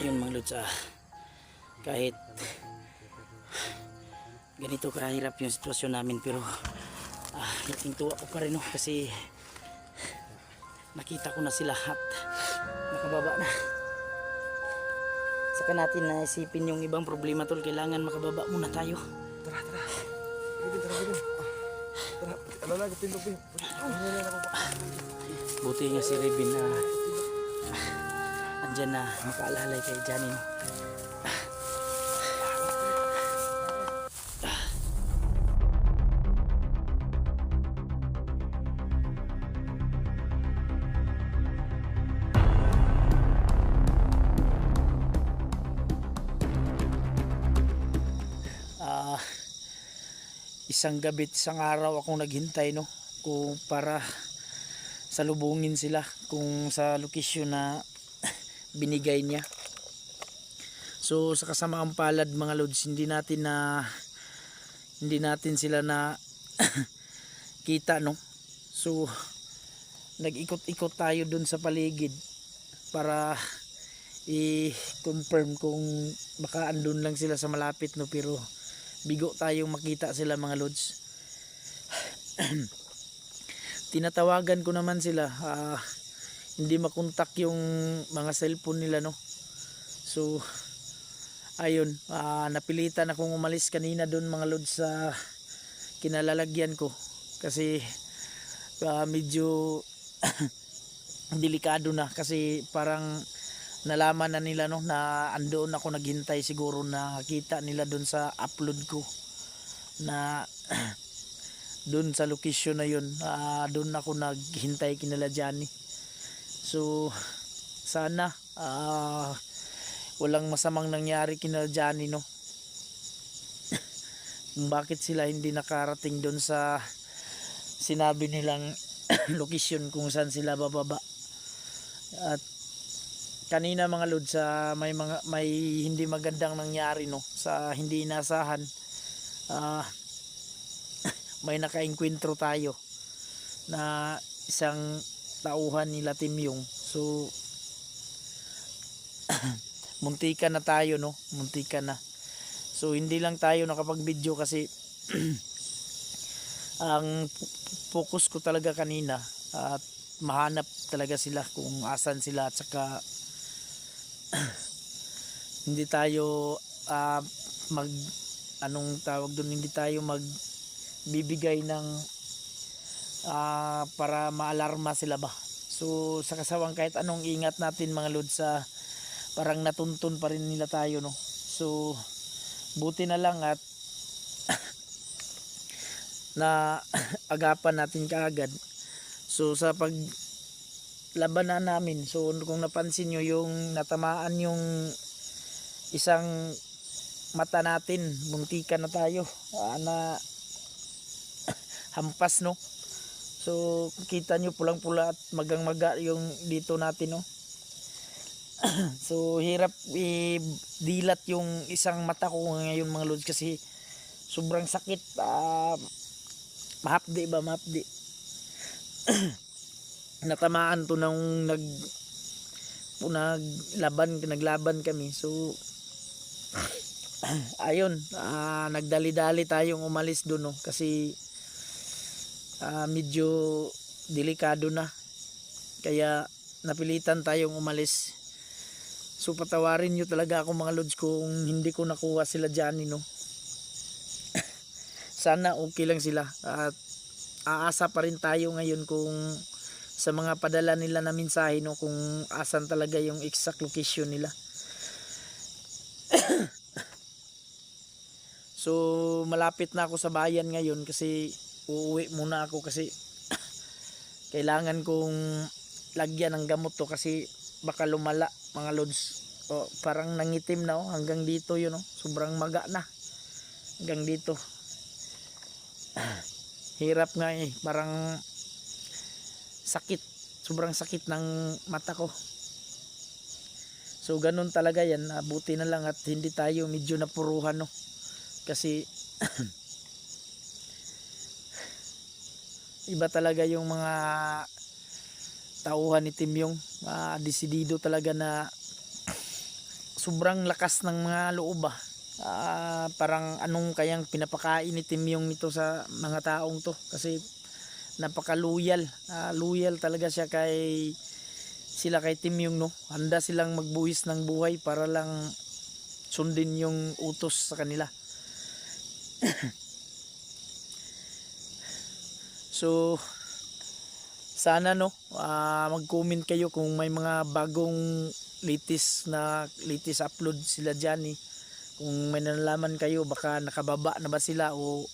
Yun mga lods, kahit ganito kahirap yung sitwasyon namin, pero laking tuwa ko pa rin, no? Kasi nakita ko na sila at nakababa na. Saka natin naisipin yung ibang problema, tol. Kailangan makababa muna tayo. Tara. Tara, alala, gatindog din. Buti nga si Rebin na andyan na makaalalay kay Johnny, no? Isang gabi, isang araw akong naghintay, no, kung para salubungin sila kung sa location na binigay niya. So sa kasamaang palad mga lods, hindi natin sila na kita, no. So nag-ikot-ikot tayo dun sa paligid para i-confirm kung baka andun lang sila sa malapit, no, pero bigo tayong makita sila mga lods. Tinatawagan ko naman sila, hindi makontak yung mga cellphone nila, no. So ayun, napilitan akong umalis kanina doon mga lods sa kinalalagyan ko kasi medyo delikado na, kasi parang nalaman na nila, no, na andoon ako naghintay. Siguro nakita nila doon sa upload ko na doon sa location na yun, doon ako naghintay kinala Johnny. So sana walang masamang nangyari kinala Johnny, no. Bakit sila hindi nakarating doon sa sinabi nilang location kung saan sila bababa. At kanina mga lods, may hindi magandang nangyari, no, sa hindi inasahan. May nakaengkwentro tayo na isang tauhan nila Timyong. So muntikan na tayo, no, muntikan na. So hindi lang tayo nakapag-video kasi ang focus ko talaga kanina at mahanap talaga sila kung asan sila, at saka hindi tayo hindi tayo magbibigay ng para maalarma sila ba. So sa kasawang kahit anong ingat natin mga lods, parang natuntun pa rin nila tayo, no. So buti na lang at na agapan natin kaagad. So sa paglabanan namin, so kung napansin nyo, yung natamaan yung isang mata natin, muntikan na tayo na hampas, no. So kita nyo pulang-pula at magang-maga yung dito natin, no. So hirap i-dilat yung isang mata ko ngayon mga lods kasi sobrang sakit. Mahapdi. Natamaan to nung naglaban kami. So ayun, nagdali-dali tayong umalis doon, no, kasi medyo delikado na, kaya napilitan tayong umalis. So patawarin nyo talaga ako mga lods kung hindi ko nakuha sila Johnny, no. Sana okay lang sila, at aasa pa rin tayo ngayon kung sa mga padala nila na mensahe, no, kung asan talaga yung exact location nila. So malapit na ako sa bayan ngayon kasi uuwi muna ako kasi kailangan kong lagyan ng gamot to kasi baka lumala mga lods. Parang nangitim na, hanggang dito yun, sobrang maga na hanggang dito. Hirap nga parang sakit, sobrang sakit ng mata ko. So ganun talaga yan. Buti na lang at hindi tayo medyo napuruhan, no, kasi iba talaga yung mga tauhan ni Timyong. Desidido talaga na sobrang lakas ng mga loob ba. Parang anong kayang pinapakain ni Tim Yung nito sa mga taong to, kasi napaka-loyal. Loyal talaga siya kay Tim Yung, no. Handa silang magbuhis ng buhay para lang sundin yung utos sa kanila. So sana, no, mag-comment kayo kung may mga bagong latest upload sila dyan eh. Kung may nalalaman kayo, baka nakababa na ba sila o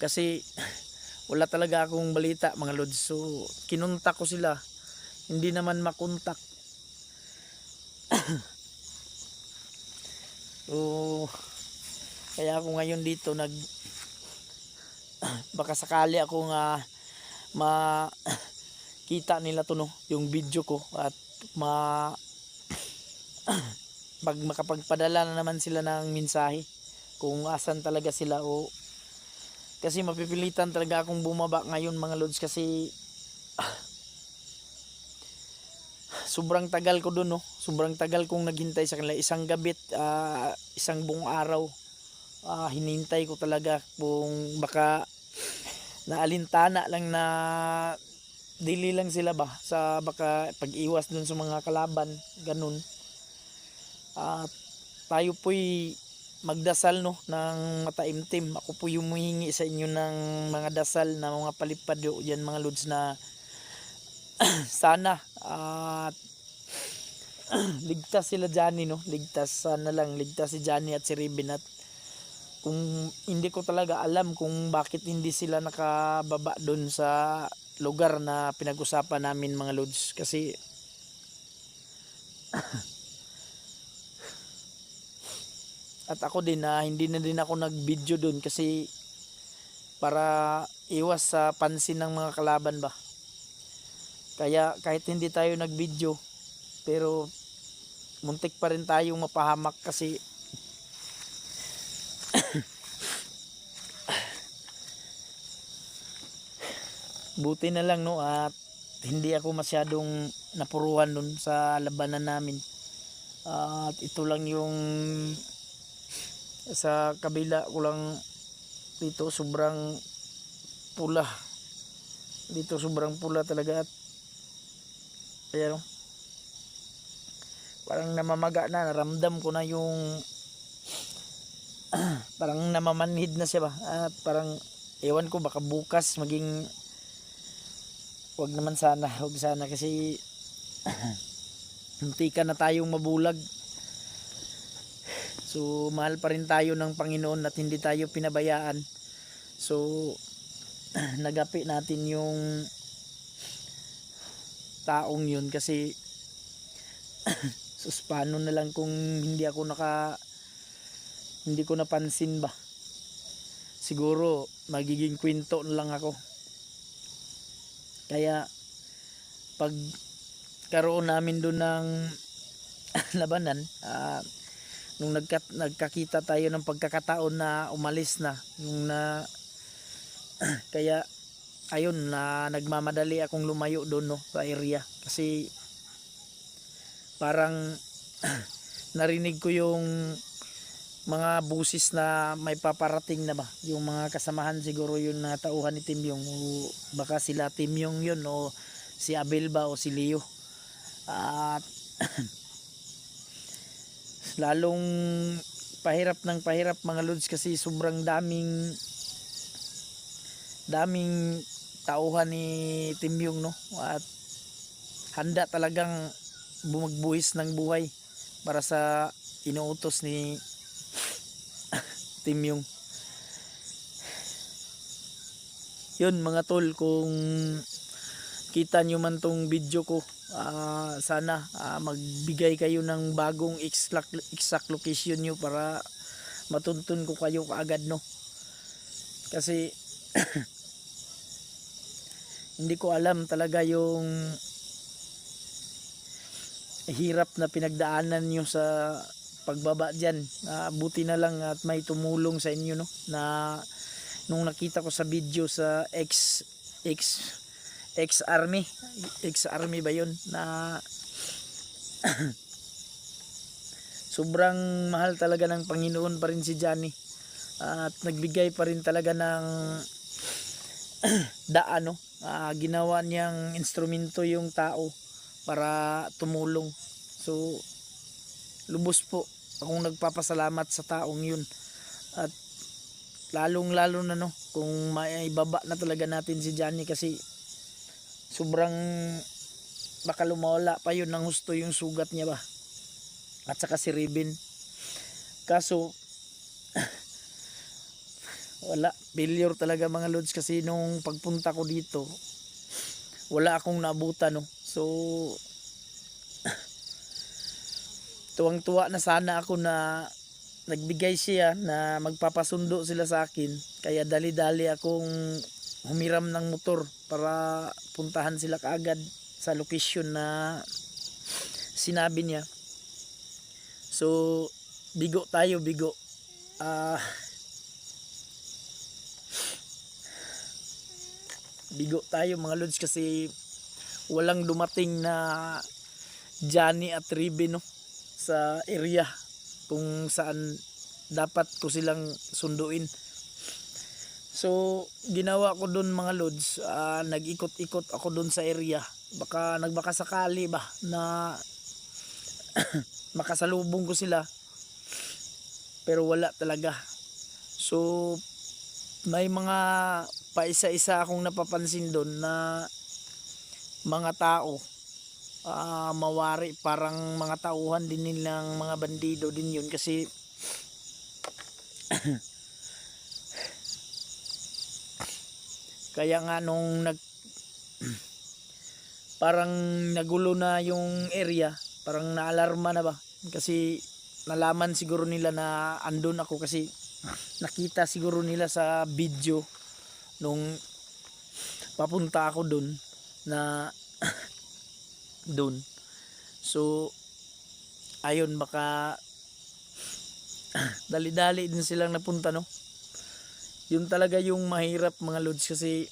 kasi wala talaga akong balita mga lods. So kinuntak ko sila, hindi naman makontak. So kaya ako ngayon dito baka sakali ako nga makita nila to, no, yung video ko, at pag makapagpadala na naman sila ng mensahe kung asan talaga sila, o kasi mapipilitan talaga akong bumaba ngayon mga lods, kasi sobrang tagal ko dun, no. Sobrang tagal kong naghintay sa kanila, isang gabit, isang buong araw. Hinintay ko talaga kung baka naalintana lang na dili lang sila ba sa baka pag-iwas dun sa mga kalaban, ganun. Tayo po'y magdasal, no, ng mataimtim. Ako po yung humihingi sa inyo ng mga dasal na mga palipad yan mga lods, na sana ligtas sila Johnny, no. Sana lang ligtas si Johnny at si Riven. At kung hindi ko talaga alam kung bakit hindi sila nakababa doon sa lugar na pinag-usapan namin mga lods, kasi at ako din hindi na din ako nag-video doon, kasi para iwas sa pansin ng mga kalaban ba. Kaya kahit hindi tayo nag-video, pero muntik pa rin tayong mapahamak, kasi buti na lang, no, at hindi ako masyadong napuruhan dun sa labanan namin. At ito lang yung sa kabila ko lang dito, sobrang pula dito, sobrang pula talaga. At ayan, no, parang namamaga na, naramdam ko na yung parang namamanhid na siya ba. At parang ewan ko, baka bukas maging wag sana, kasi muntikan na tayong mabulag. So mahal pa rin tayo ng Panginoon at hindi tayo pinabayaan. So nagapi natin yung taong yun, kasi sus, paano na lang kung hindi ko napansin ba. Siguro magiging kwento na lang ako. Kaya pag karoon namin doon ng labanan, nung nagkakita tayo ng pagkakataon na umalis na yung kaya ayun, na nagmamadali akong lumayo doon, no, sa area, kasi parang narinig ko yung mga busis na may paparating na ba, yung mga kasamahan, siguro yung mga tauhan ni Tim Yung, o baka sila Tim Yung yun, o si Abel ba, o si Leo. At lalong pahirap ng pahirap mga lods, kasi sobrang daming tauhan ni Tim Yung, no. At handa talagang bumagbuhis ng buhay para sa inuutos ni Tim Yung. Yun mga tol, kung kita nyo man tong video ko, sana magbigay kayo ng bagong exact location nyo para matuntun ko kayo kaagad, no. Kasi hindi ko alam talaga yung hirap na pinagdaanan nyo sa pagbaba dyan. Buti na lang at may tumulong sa inyo, no, na nung nakita ko sa video sa ex army ba yun, na sobrang mahal talaga ng Panginoon pa rin si Johnny. At nagbigay pa rin talaga ng daan, no? Ginawa niyang instrumento yung tao para tumulong. So lubos po akong nagpapasalamat sa taong yun. At lalong lalo na, no, kung maibaba na talaga natin si Johnny, kasi sobrang baka lumawala pa yun ng husto yung sugat niya ba, at saka si Ribbon. Kaso wala, failure talaga mga lods, kasi nung pagpunta ko dito wala akong naabutan, no. So tuwang-tuwa na sana ako na nagbigay siya na magpapasundo sila sa akin, kaya dali-dali akong humiram ng motor para puntahan sila kaagad sa location na sinabi niya. So bigo tayo, bigo. Bigo tayo mga lods, kasi walang dumating na Johnny at Ribbon, no, sa area kung saan dapat ko silang sunduin. So ginawa ko doon mga lods, nag-ikot-ikot ako doon sa area, baka nagbakasakali ba na makasalubong ko sila, pero wala talaga. So may mga paisa-isa akong napapansin doon na mga tao, mawari, parang mga tauhan din nilang mga bandido din yun, kasi kaya nga nung parang nagulo na yung area, parang naalarma na ba, kasi nalaman siguro nila na andun ako, kasi nakita siguro nila sa video nung papunta ako doon na doon. So ayun, baka dali-dali din silang napunta, no. Yun talaga yung mahirap mga lods, kasi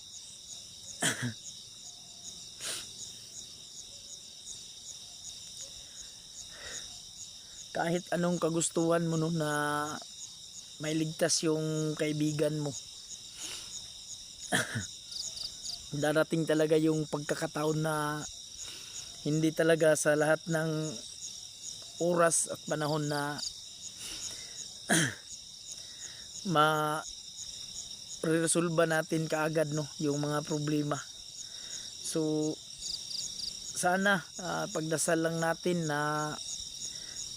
kahit anong kagustuhan mo, no, na mailigtas yung kaibigan mo, darating talaga yung pagkakataon na hindi talaga sa lahat ng oras at panahon na ma-resolve natin kaagad, no, yung mga problema. So sana pagdasal lang natin na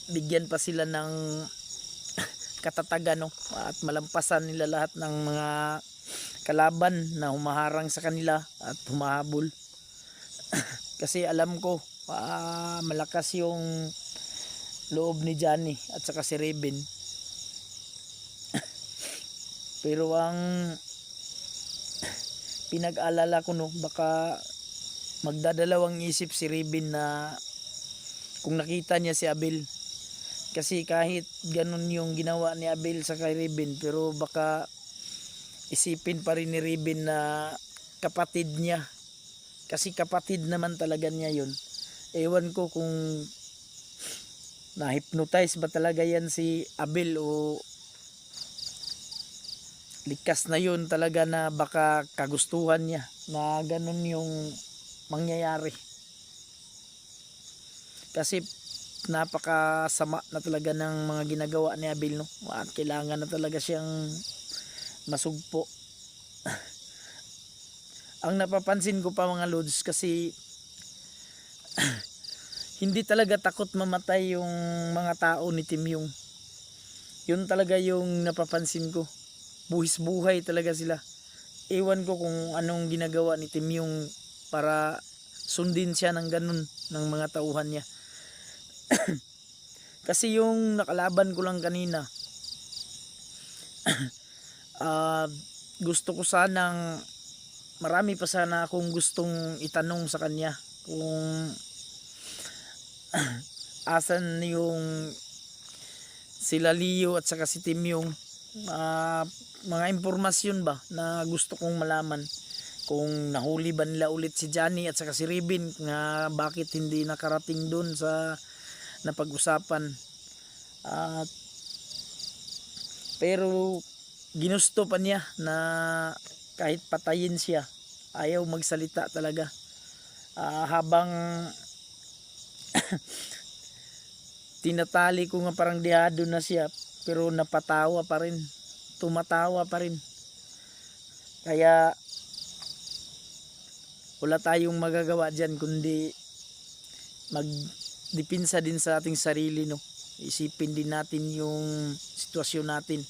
bigyan pa sila ng katatagan, no, at malampasan nila lahat ng mga kalaban na humaharang sa kanila at humahabol. Kasi alam ko malakas yung loob ni Johnny at saka si Ribbon. Pero ang pinag-alala ko, no, baka magdadalawang isip si Ribbon na kung nakita niya si Abel. Kasi kahit ganun yung ginawa ni Abel sa kay Ribbon, pero baka isipin pa rin ni Ribbon na kapatid niya. Kasi kapatid naman talaga niya yun. Ewan ko kung na-hypnotize ba talaga yan si Abel, o likas na yun talaga na baka kagustuhan niya na ganun yung mangyayari. Kasi napakasama na talaga ng mga ginagawa ni Abel, no? At kailangan na talaga siyang masugpo. Ang napapansin ko pa mga lods, kasi hindi talaga takot mamatay yung mga tao ni Tim Yung. Yun talaga yung napapansin ko. Buhis buhay talaga sila. Ewan ko kung anong ginagawa ni Tim Yung para sundin siya ng ganun ng mga tauhan niya. Kasi yung nakalaban ko lang kanina, gusto ko sanang, marami pa sana akong gustong itanong sa kanya, kung asan yung sila Leo at saka si Tim Yung, mga impormasyon ba na gusto kong malaman, kung nahuli ba nila ulit si Johnny at saka si Ribbon, nga bakit hindi nakarating dun sa na pag-usapan. At pero ginusto pa niya na kahit patayin siya, ayaw magsalita talaga. Habang tinatali ko nga parang dihado na siya, pero napatawa pa rin, tumatawa pa rin. Kaya wala tayong magagawa dyan kundi magdipinsa din sa ating sarili, no? Isipin din natin yung sitwasyon natin.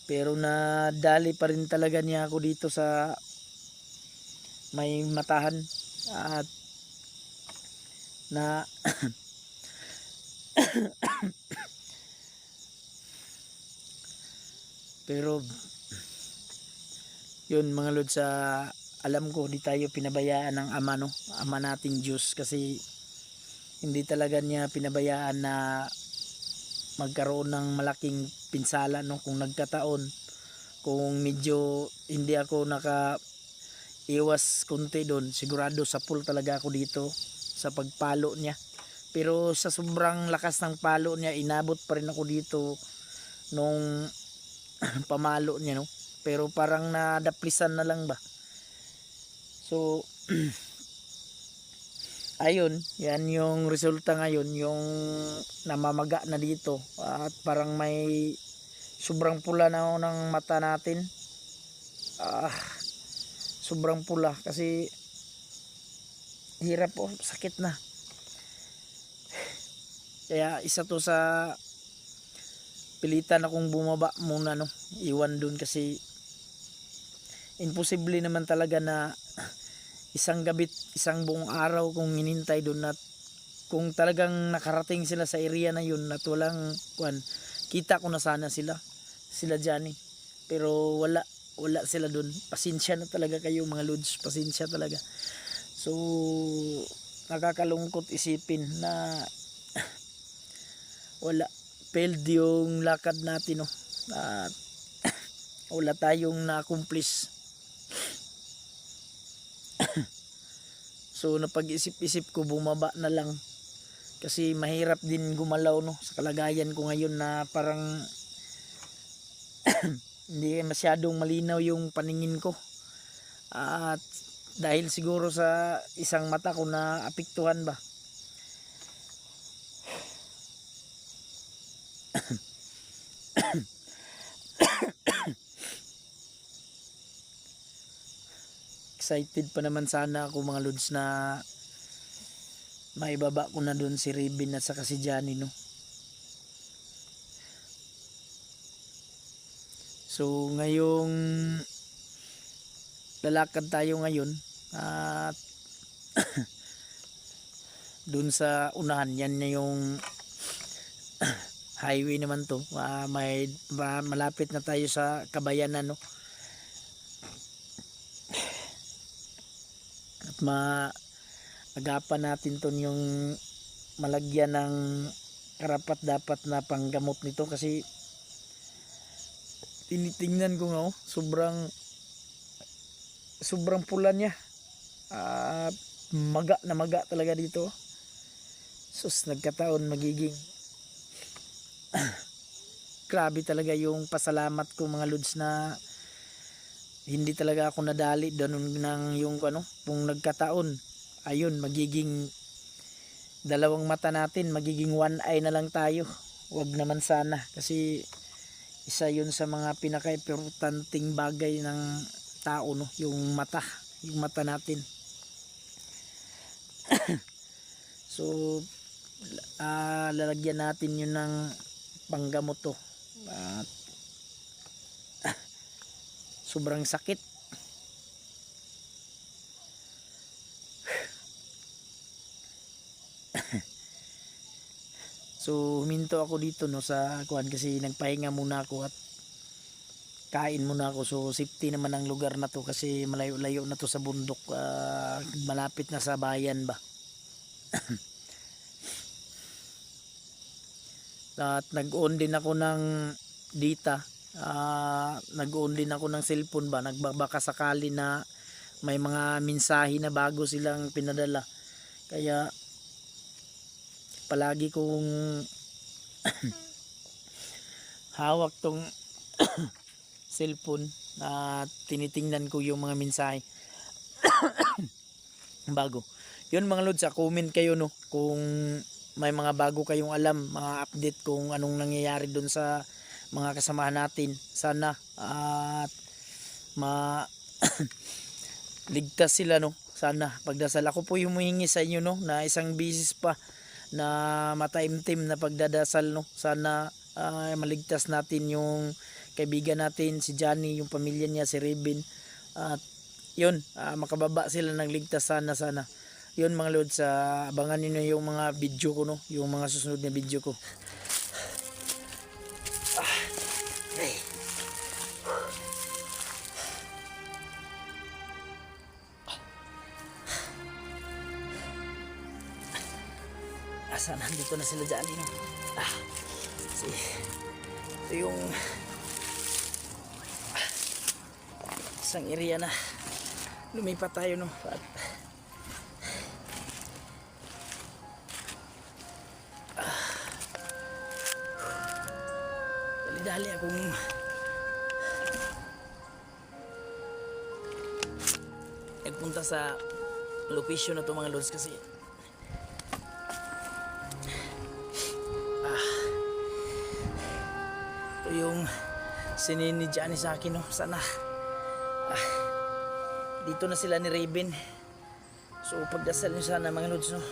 Pero nadali pa rin talaga niya ako dito sa may matahan. At na pero yun mga lod, sa alam ko di tayo pinabayaan ng ama, no? Ama nating Diyos, kasi hindi talaga niya pinabayaan na magkaroon ng malaking pinsala, no? Kung nagkataon, kung medyo hindi ako iwas konti doon, sigurado sa pool talaga ako dito sa pagpalo niya. Pero sa sobrang lakas ng palo niya, inabot pa rin ako dito nung pamalo niya, no? Pero parang nadaplisan na lang ba. So ayun, yan yung resulta ngayon, yung namamaga na dito at parang may sobrang pula na ng mata natin. Sobrang pula kasi hirap po, sakit na. Kaya isa to sa pilitan akong bumaba muna, no? Iwan dun kasi imposible naman talaga na isang gabi, isang buong araw kung hinintay doon, at kung talagang nakarating sila sa area na yun at walang kita ko na sana sila Johnny, pero wala sila doon. Pasensya na talaga kayo mga lods, pasensya talaga. So nakakalungkot isipin na wala, failed yung lakad natin, no? At wala tayong na-accomplish. So napag-isip-isip ko, bumaba na lang, kasi mahirap din gumalaw, no? Sa kalagayan ko ngayon na parang hindi masyadong malinaw yung paningin ko, at dahil siguro sa isang mata ko na apektuhan ba. Excited pa naman sana ako mga lods na maibaba ko na doon si Ribin at saka si Johnny, no? So ngayong lalakad tayo ngayon at doon sa unahan, yan na yung highway naman to. Malapit na tayo sa Kabayanan, no? At agapan natin to yung malagyan ng karapat dapat na panggamot nito, kasi tinitingnan ko nga, sobrang pula niya. Maga na maga talaga dito. Sus, nagkataon magiging grabe talaga yung pasalamat ko mga lods na hindi talaga ako nadali doon ng yung kung nagkataon, ayun, magiging dalawang mata natin, magiging one eye na lang tayo. Wag naman sana, kasi isa yun sa mga pinaka-importanting bagay ng tao, no? Yung mata natin. So lalagyan natin yun ng panggamot to. At sobrang sakit. So huminto ako dito, no, sa kasi nagpahinga muna ako at kain muna ako. So safety naman ang lugar na to, kasi malayo-layo na to sa bundok, malapit na sa bayan ba. At nag-on din ako ng data, nag-on din ako ng cellphone ba, nagbabaka sakali na may mga mensahe na bago silang pinadala. Kaya palagi kong hawak tong cellphone na tinitingnan ko yung mga mensahe bago. Yun mga lods, comment kayo no kung may mga bago kayong alam, mga update kung anong nangyayari doon sa mga kasamahan natin. Sana at ligtas sila no. Sana pagdasal ako po yung humingi sa inyo no na isang bisis pa na mataimtim na pagdadasal no. Sana maligtas natin yung kaibigan natin si Johnny, yung pamilya niya si Revin, at yun makababa sila ng ligtas sana. Yun mga lods, abangan niyo yung mga video ko no, yung mga susunod na video ko. Sana dito na sila dyan no. Ito yung isang area na lumipat tayo no. At dali akong nagpunta sa location na to mga lods kasi ito yung sinini Johnny sa akin no. Sana dito na sila ni Raven, so pagdasal nyo sana mga lods no.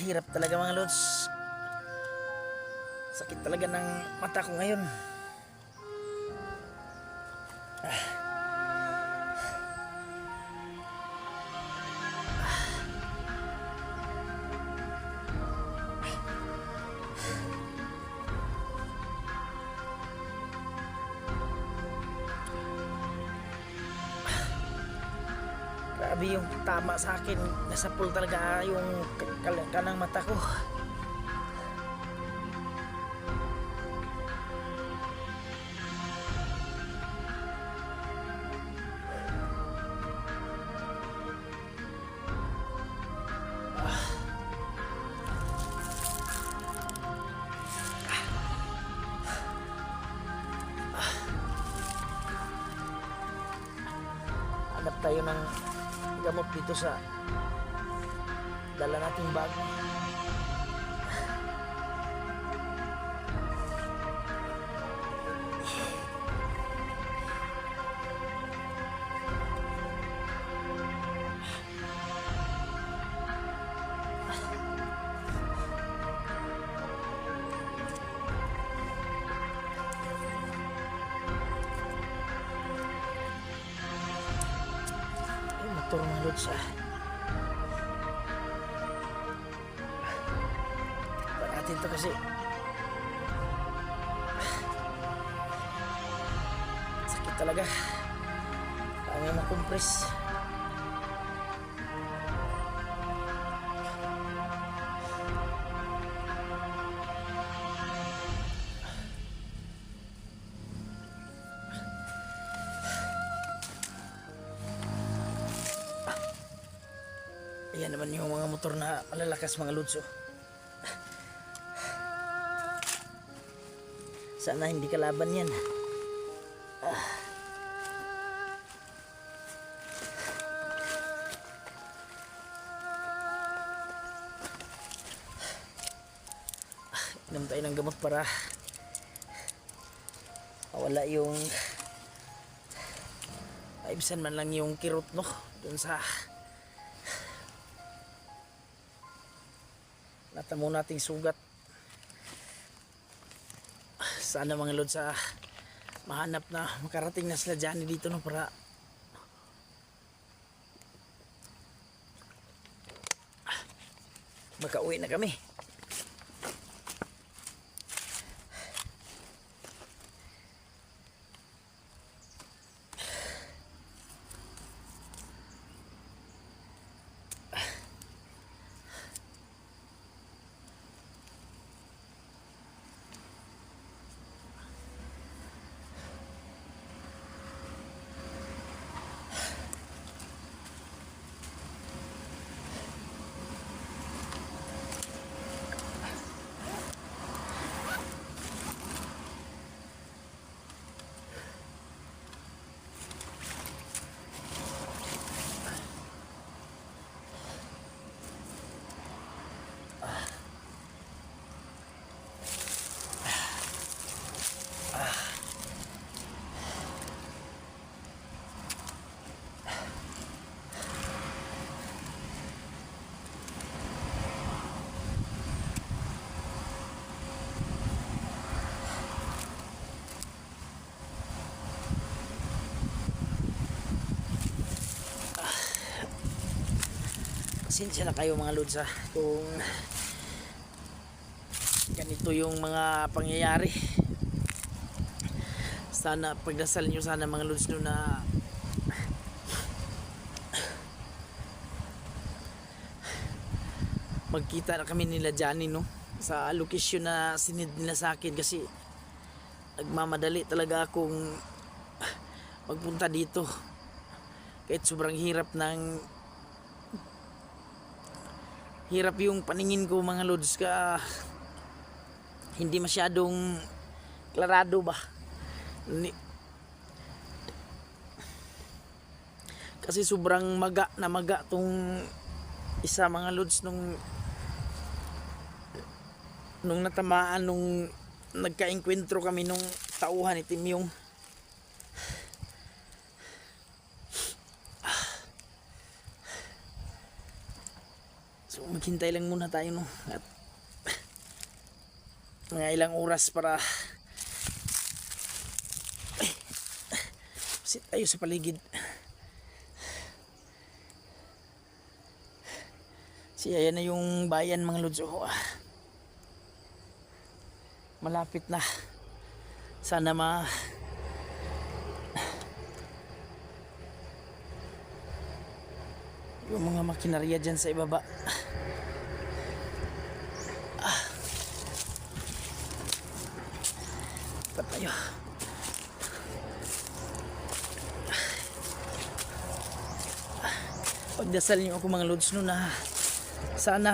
Hirap talaga mga lods, sakit talaga ng mata ko ngayon. Grabe yung tama sa akin, nasapul talaga yung kanang mata ko. Hanap tayo ng gamot dito sa dala nating bag. Motor mga lods natin to kasi sakit talaga, kaya makumpres. Ayan naman yung mga motor na malalakas mga lods. Sana hindi kalaban yan. Inom tayo ng gamot para wala yung maibsan man lang yung kirot no dun sa natamo nating sugat. Sana mga lods mahanap na makarating na sila dyan dito no para makauwi na kami. Pasensya na kayo mga lods ha, kung ganito yung mga pangyayari. Sana pagdasal nyo sana mga lods no na magkita na kami nila Johnny no sa location na sinid nila sa akin, kasi nagmamadali talaga akong magpunta dito kahit sobrang hirap yung paningin ko mga lods, ka hindi masyadong klarado ba kasi sobrang maga tong isa mga lods nung natamaan nung nagka-enkwentro kami nung tauhan ni Timyong. So maghintay lang muna tayo no at mga ilang oras para sit tayo sa paligid. Ayan na yung bayan mga lods. Malapit na. Sana yung mga makinarya dyan sa ibaba. Pa tayo. Pagdasal niyo ako mga lods no na sana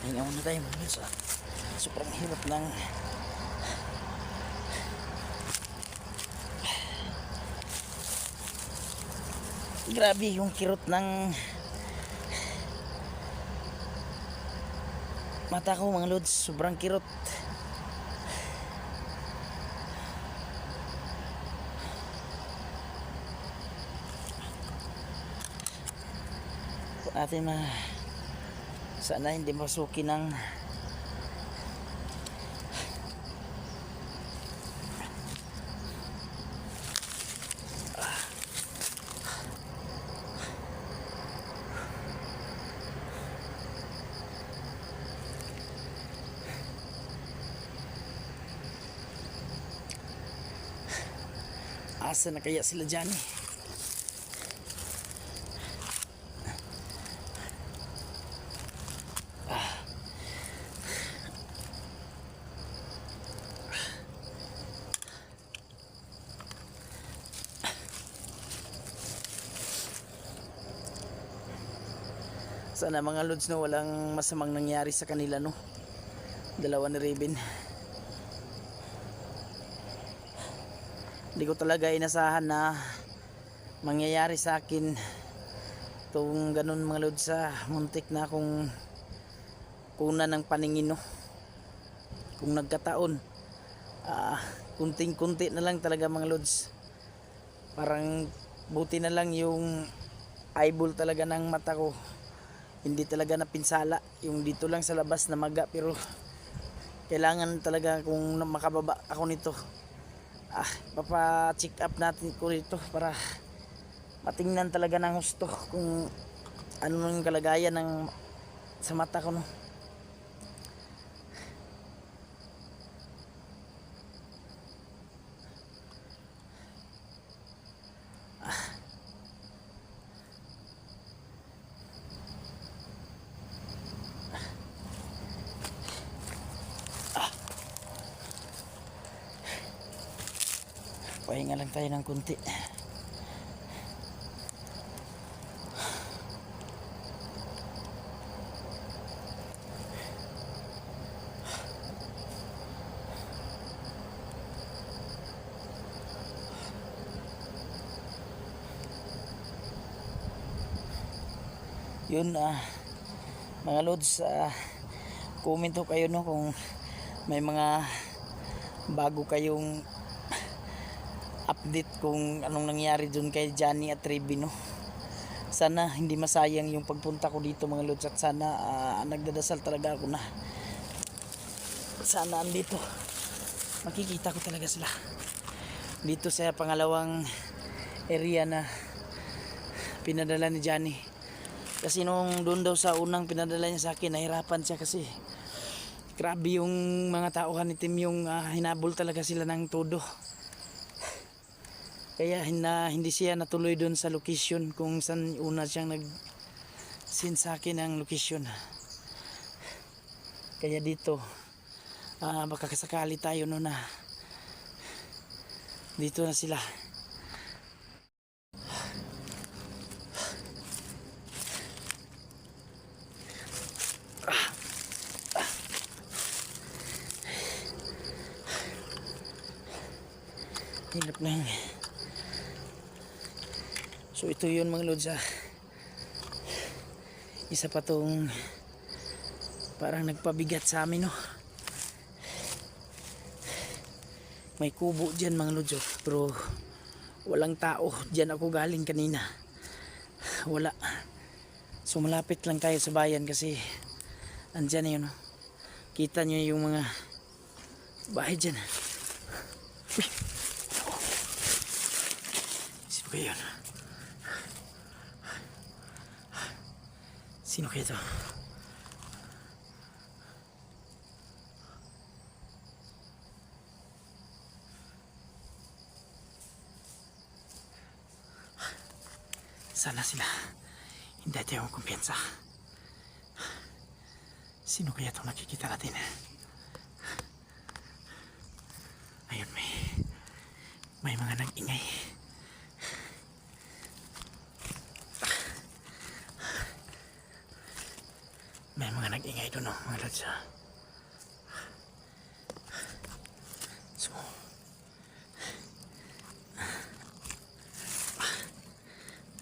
hinga muna tayo mga lods. Sobrang hirap ng grabe yung kirot ng mata ko mga lods, sobrang kirot. Natin sana hindi masukin ng asa na kaya sila dyan eh. Sana mga lods no walang masamang nangyari sa kanila no, dalawa ni Raven. Hindi ko talaga inasahan na mangyayari sa akin itong ganun mga lods, sa muntik na akong kuna ng paningin no. Kung nagkataon kunting-kunti na lang talaga mga lods, parang buti na lang yung eyeball talaga ng mata ko hindi talaga napinsala, yung dito lang sa labas na maga, pero kailangan talaga kung makababa ako nito papa-check up natin ko dito para matingnan talaga ng husto kung ano yung kalagayan ng sa mata ko no. Pahinga lang tayo ng kunti. Yun, mga lods, comment ho kayo no kung may mga bago kayong update kung anong nangyari dun kay Johnny at Trevi no. Sana hindi masayang yung pagpunta ko dito mga lods, at sana nagdadasal talaga ako na sana andito makikita ko talaga sila dito sa pangalawang area na pinadala ni Johnny. Kasi nung doon daw sa unang pinadala niya sa akin, nahirapan siya kasi grabe yung mga tao ni Tim, yung hinabol talaga sila ng todo. Kaya hindi siya natuloy doon sa location kung saan una siyang nag-send sa akin ang location. Kaya dito, baka kasakali tayo no na dito na sila. Hirap na yun. So ito yun mga lods, isa pa tong parang nagpabigat sa amin no. May kubo dyan mga lods, pero walang tao. Dyan ako galing kanina, wala. So malapit lang tayo sa bayan kasi andyan na yun no. Kita nyo yung mga bahay dyan. Uy, sino kaya yun? Sino kaya ito? Sana sila hindi tayo kumpiyansa. Sino kaya itong nakikita natin? Ayun, may mga nag-ingay. May mga nag-ingay doon no, mga lods. So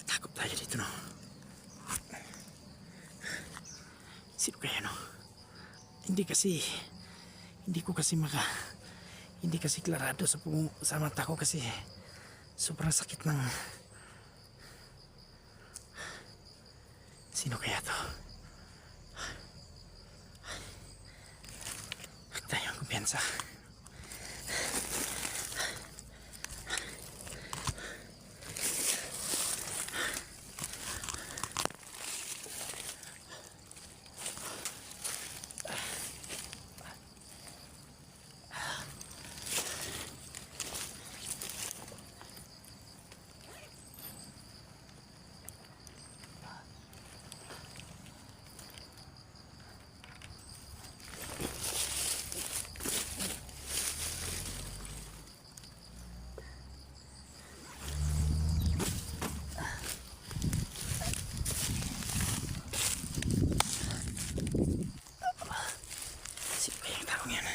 takot tayo dito no. Sino kaya no? Hindi kasi klarado sa mata ko kasi sobrang sakit ng. Sino kaya to? Huwag tayong kumpiyansa. Sino kaya yung taong yan?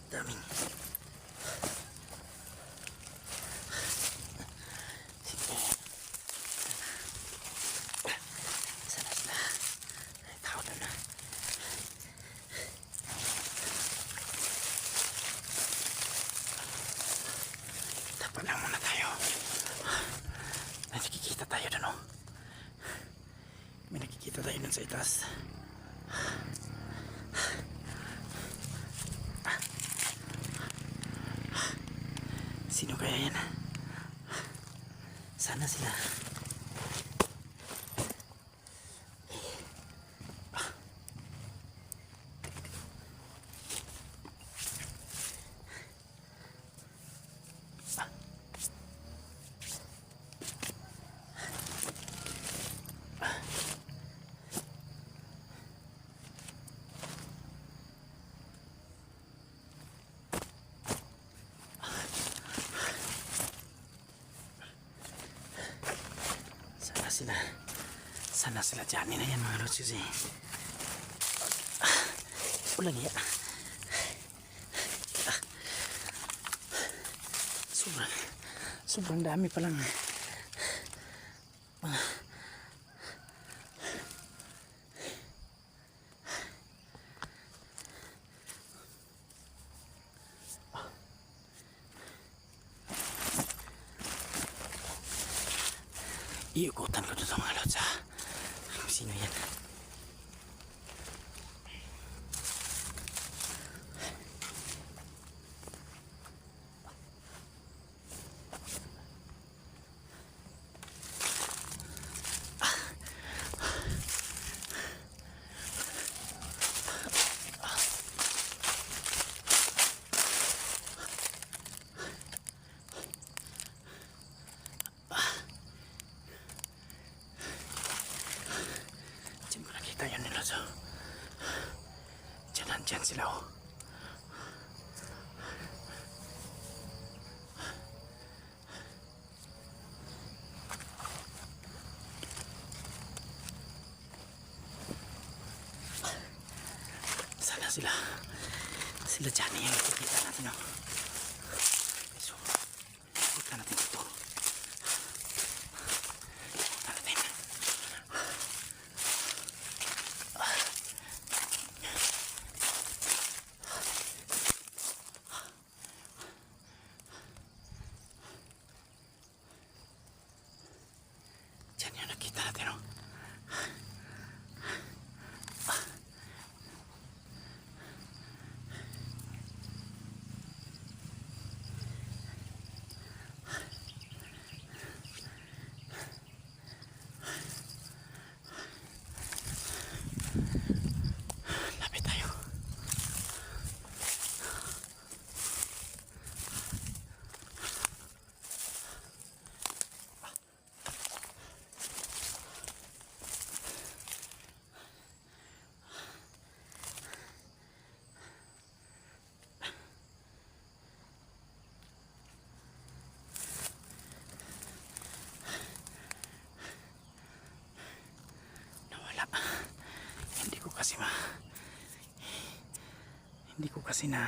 Daming. Sana sila. Ay, tao doon na. Dapat lang muna tayo. May nakikita tayo doon oh. May nakikita tayo doon sa itaas. Sino kaya yan? Sana sila. Sana sila Johnny na yan mga lods kasi ulang ya. Sobrang dami palang iukutan ko dito mga lods ha. Sino yan? Diyan ko nakita yun nila so. Diyan sila oh. Sana sila Johnny yung nakikita natin oh. So, punta natin dito. Punta natin. Diyan yung nakita natin oh. Lapit tayo. Nawala. Hindi ko kasi na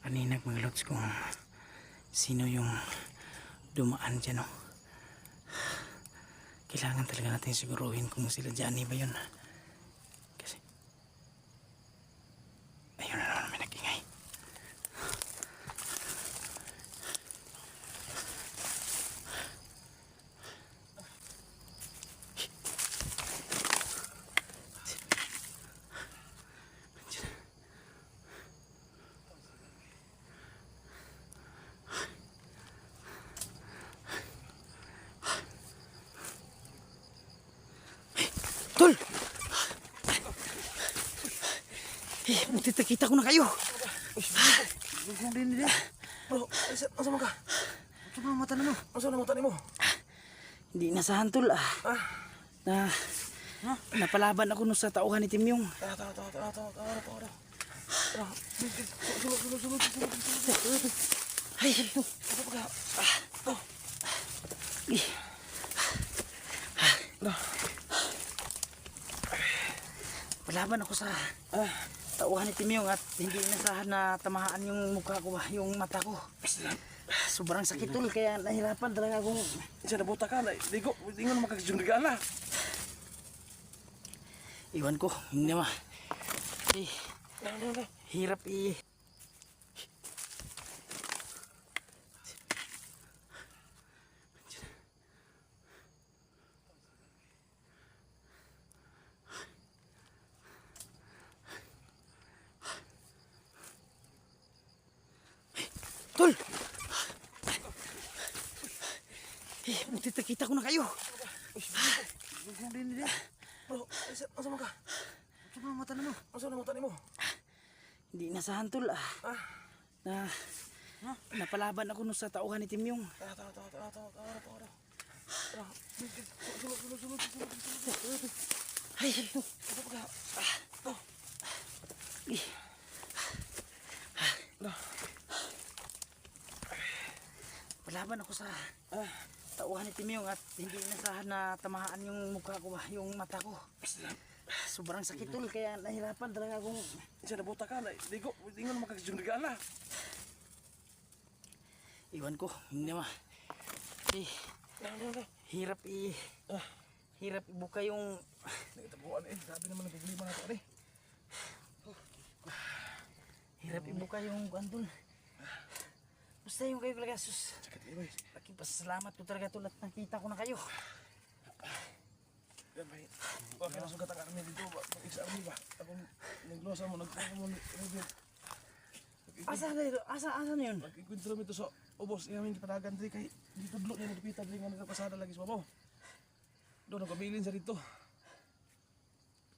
paninag mga lods kung sino yung dumaan dyan oh. Kailangan talaga natin siguruhin kung sila Johnny ba yun kasi ayun na naman may nag-ingay. Tol! Buti nakita ko na kayo. Kung din. Bro, asa mo ka? Asa mo mata nimo? Asa na mata nimo? Hindi nasahan tol ah. Napalaban ako nung sa tauhan ni Timyong. Tara. Ay, Asa ka? palaban ako sa tauhan ni Timyong at hindi nasahan na tamahaan yung mukha ko ba, yung mata ko. Sobrang sakit tol kaya nahirapan talaga akong Isa na buta ka na. Di ko na makakijung regala. iwan ko, hindi ma. Hirap Tol! Buti nakita ko na kayo. Kung din. Bro, asa mo ka? Asa mo mata nimo? Asa na mata nimo? Hindi nasahan tol napalaban ako nung sa tauhan ni Timyong. Tara. Ay, Asa ka? palaban ako sa tauhan ni Timyong at hindi inasahan na tamahaan yung mukha ko ba, yung mata ko. Sobrang sakit tol, kaya nahirapan talaga akong... Isa na buta ka na. Ligo. Hindi nga makakasyung regala. Iwan ko, hindi ma. Eh, hirap hirap ibuka yung... Nagtabuan eh. Sabi naman ang problema na ito eh. Hirap ibuka yung andun. Basta yung kayo talaga, sus. Sakit kayo eh. Laking pasasalamat ko talaga tol at nakita ko na kayo. Yan ba eh. Huwag ka na sugatan ka kami dito. Mag-exam ba? Ako naglosa mo. Nagkuha mo. Asa na yun? Asa na yun? Nag-ikwentro mo ito sa ubos. Iyamin kipanagan dito kay dito dlo niya nagpitan din nga nagpasada lagi sa mo. Doon nagpabilin sa dito.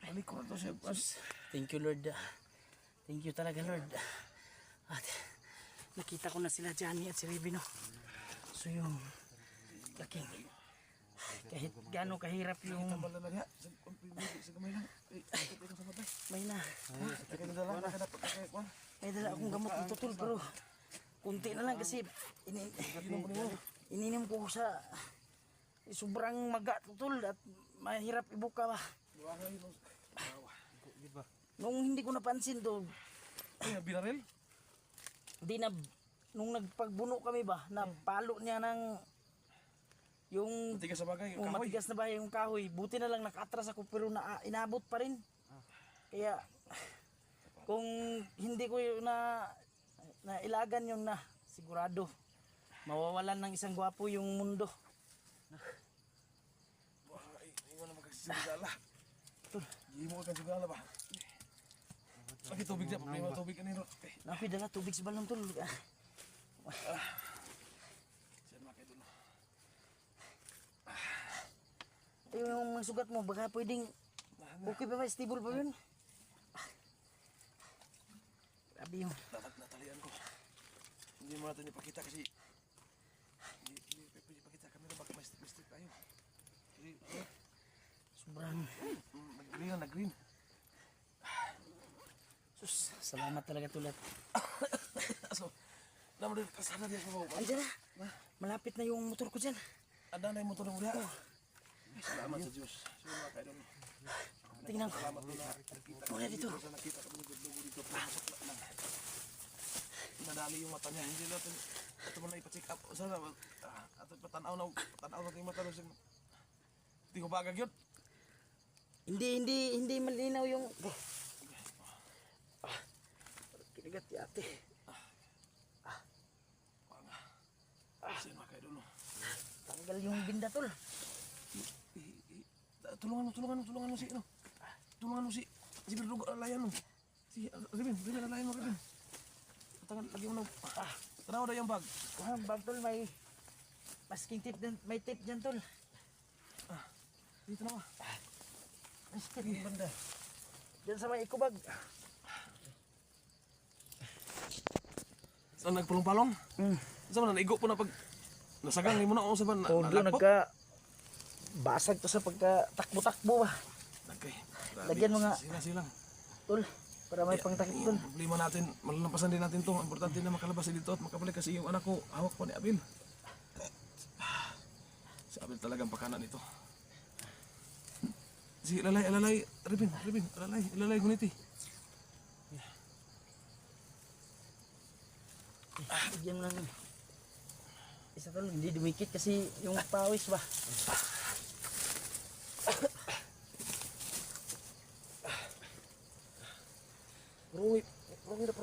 Balik ko na to siya. Thank you Lord. Thank you talaga Lord. At nakita ko na sila Johnny at si Ribino. So yung laking kahit gaano kahirap yung Tambal na lang ya. Sa gamay lang. Ito sa matay. may na Kaya nadala na kada pagkakaya ko. may dala akong gamot ng tutol pero kunti na lang kasi ininom ko sa sobrang maga tutol at mahirap ibuka ba. Nung hindi ko napansin to, Ay, binaril? di na nung nagpagbuno kami ba, napalo niya ng yung Matigas sa bagay. Kahoy. matigas na ba yung kahoy. Buti na lang nakatras ako pero inabot pa rin. Kaya kung hindi ko na ilagan yun na sigurado mawawalan ng isang gwapo yung mundo. Ay, iwan na magkasisigala. Hindi mo ka sigala ba? Lagi tubig na. Problema tubig ka nito. Napi dala tubig sa balong tol. Siya naman kayo doon. Yung mga sugat mo baka pwedeng okay pa ba? Stable pa yun? Grabe yung Natalian ko. Hindi mo natin ipakita kasi hindi pwede ipakita kami na baka may stick tayo. Kasi sobrang nag-green. sus, salamat talaga tulat. So, naman rin kasana diya sa bawang. Andiyan na. Malapit na yung motor ko dyan. Anda na yung motor mo diya. Salamat sa Diyos. Sige mga kayo doon. Tingnan ko. Salamat doon na nakita Wala dito. Sa nakita kami ng gudlugo dito. Masakla lang. Nadali yung mata niya. Hindi natin ito mo na ipa-check up. Sana at patanaw na yung mata doon. Hindi ko bagag yun. Hindi malinaw yung kinigat si ate. Sige mga kayo doon. Tanggal yung binda tol. Tulungan mo si ano. Tulungan mo si Berdugo alayan mo. Si Ribin alayan mo Ribin. Tangan lagi mo na. Tanaw daw yung bag. Bag tol may masking tip din, may tip diyan tol. Dito na ba? Masking yung banda. Diyan sa may ikubag. Saan nagpulong-palong? Saan na naigo po na pag nasagang ni mo na ako sa ban. Todo nagka basag to sa pagka takbo-takbo ba. Nagkay. Lagyan mo nga. Silang. Tol para may pangtakip tol. Yung problema natin, malalampasan din natin to. Importante na makalabas dito at makabalik kasi yung anak ko hawak pa ni Abil. Si Abil talagang pakanan nito. Si alalay, Ribin, alalay, guniti. Diyan lang. Isa tol hindi dumikit kasi yung pawis ba.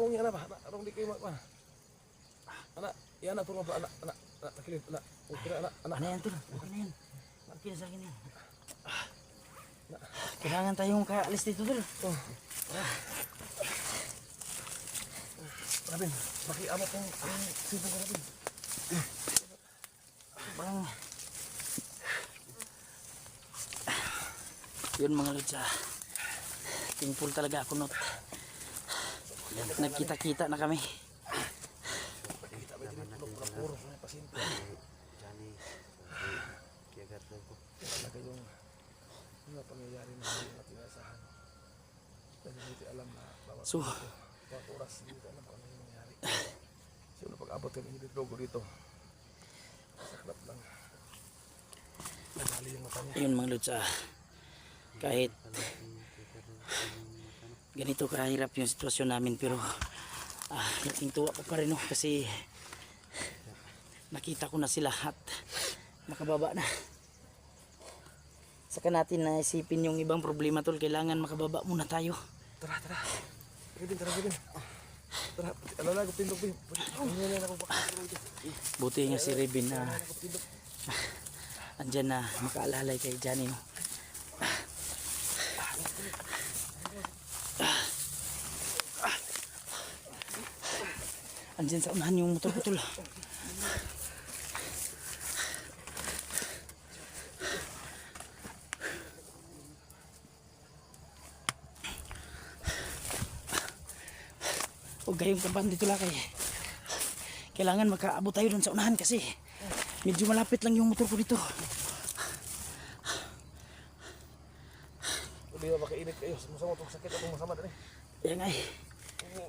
Rungi anak ba? Rung di kayo ma. Anak, yan anak turun ba anak, takilid anak. Ukira anak. Ano yan tol? Okay na yan. Okay na sa akin yan. Kailangan tayong kaalis dito tol. Rabin, pakiamot yung sipong ko Rabin. Parang yun mga lods, thankful talaga ako not. Nagkita-kita na kami. Kita ba din puro sa pasyente. Johnny, kaya gato ko. Talaga yung mga pangyayari na hindi natin inasahan. Dahil hindi alam na bawat So, oras hindi alam kung ano yung nangyari. So pag-abot kami ni Berdugo dito, saklap lang. mata niya. Ayun mga lods, kahit ganito kahirap yung sitwasyon namin, pero laking tuwa ko pa rin, no, kasi nakita ko na sila at makababa na. Saka natin naisipin yung ibang problema, tol. Kailangan makababa muna tayo. Tara. Gawin. Tara, alala ko pindog bin. Hindi na ako bakit ito. Buti nga si Rebin na andyan na makaalalay kay Johnny, no. Andyan sa unahan yung motor ko, tol. Huwag kayong kabahan dito lang, kailangan makaabot tayo dun sa unahan kasi medyo malapit lang yung motor ko dito. Hindi ba makainit kayo? Masama itong sakit atong masama din. Yan nga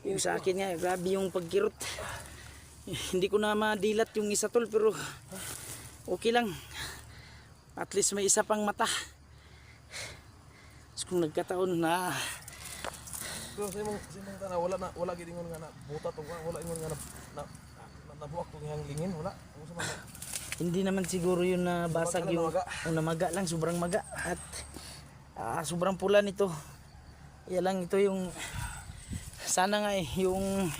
yung sa akin nga, grabe yung pagkirot. Hindi ko na madilat yung isa, tol, pero okay lang. At least may isa pang mata. So, kung nagkataon na Pero sa imong tana wala gid ingon nga na buta to, wala ingon nga na nabuak tong yang lingin, wala. Ano sa mga hindi naman siguro yun na basag Namaga lang, yung namaga. namaga lang, sobrang maga at sobrang pula nito. Yan lang ito yung sana nga yung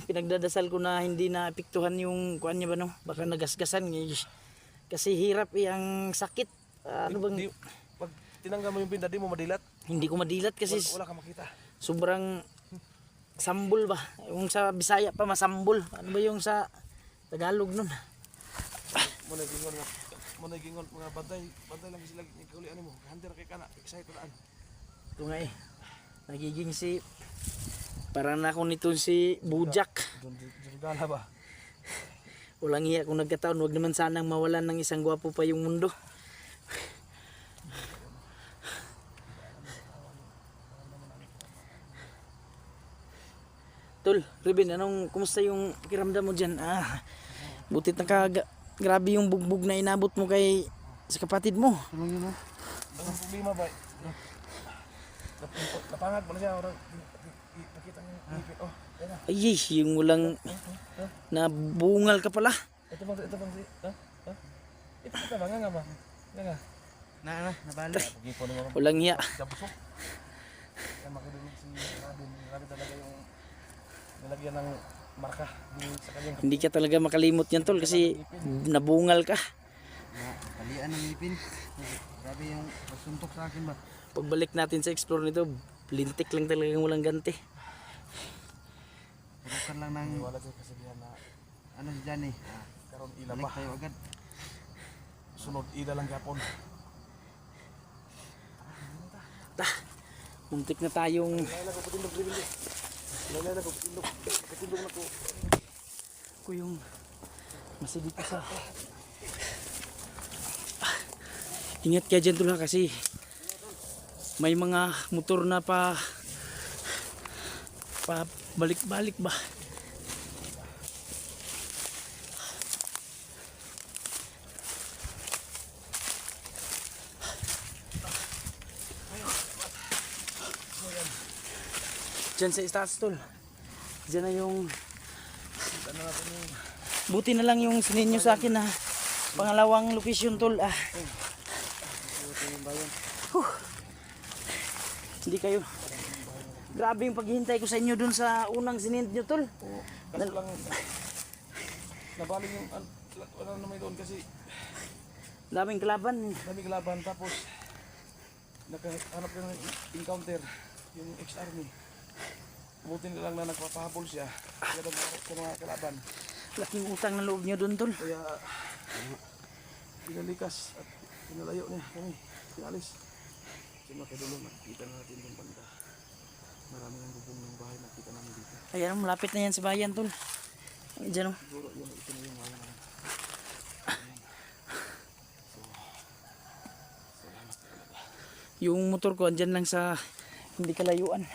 pinagdadasal ko na hindi na apektuhan yung kuan niya ba, no? Baka nagasgasan kasi hirap ang sakit. Ano bang pag tinanggal mo yung pinda di mo madilat, hindi ko madilat kasi wala ka makita. sobrang sambol ba, yung sa Bisaya pa masambol, ano ba yung sa Tagalog nun. Mo gingon mga bantay lang sila ni kaulian mo. Hunter kay kana, excited aan. Ito nga nagiging si parang na ako nito si Bujak. Gala ba? Walang hiya kung nagkataon, wag naman sanang mawalan ng isang gwapo pa yung mundo. Tol, Ruben, kumusta yung pakiramdam mo dyan? Butit grabe yung bugbog na inabot mo sa kapatid mo. Ano yun, oh? Ang problema ba? Napangad mo na siya, orang nakita niyo ipit. Oh, yan na. Ay, yung walang nabungal ka pala. Ito bang ha? Ito pa ba nga ba? Nga. Nabali. Gipo mo. Walang hiya. Dabusok. Yan makidulog si Robin. Grabe talaga yung nilagyan ng marka sa kanyang. Hindi ka talaga makalimot yan, tol, kasi nabungal ka. Kalian ng ngipin. Grabe yung pagsuntok sa akin ba? Pagbalik natin sa explore nito, lintik lang talagang walang ganti. Purukan lang ng Wala siya kasabihan na ano si Johnny. karon ila Balik pa. tayo agad. Sunod ila lang gapon. Muntik na tayong Lala ko patindog rin. Lala ko patindog. Patindog na ko. ko yung masigit sa ingat kaya dyan, tol, ha, kasi may mga motor na pa balik-balik ba. Dyan sa itaas, tol. Dyan na yung buti na lang yung sininyo sa akin na pangalawang location, tol. Huh. Hindi kayo. Grabe yung paghihintay ko sa inyo dun sa unang sinint nyo, tol. Kaso lang nabaling yung wala na may doon kasi Daming kalaban. dami kalaban tapos nakahanap ka ng encounter yung ex-army. Buti na lang na nagpapahabol siya kaya sa mga kalaban. Laking utang na loob nyo dun, tol. Kaya pinalikas at pinalayo niya kami. Pinalis. Kasi makadulo nakikita na natin yung banda. Marami ng bubong ng bahay nakita namin dito. Ayan, malapit na yan sa bayan, tol. Diyan, oh. Siguro yun, ito na yung mga naman. Yung motor ko, andyan lang sa hindi kalayuan.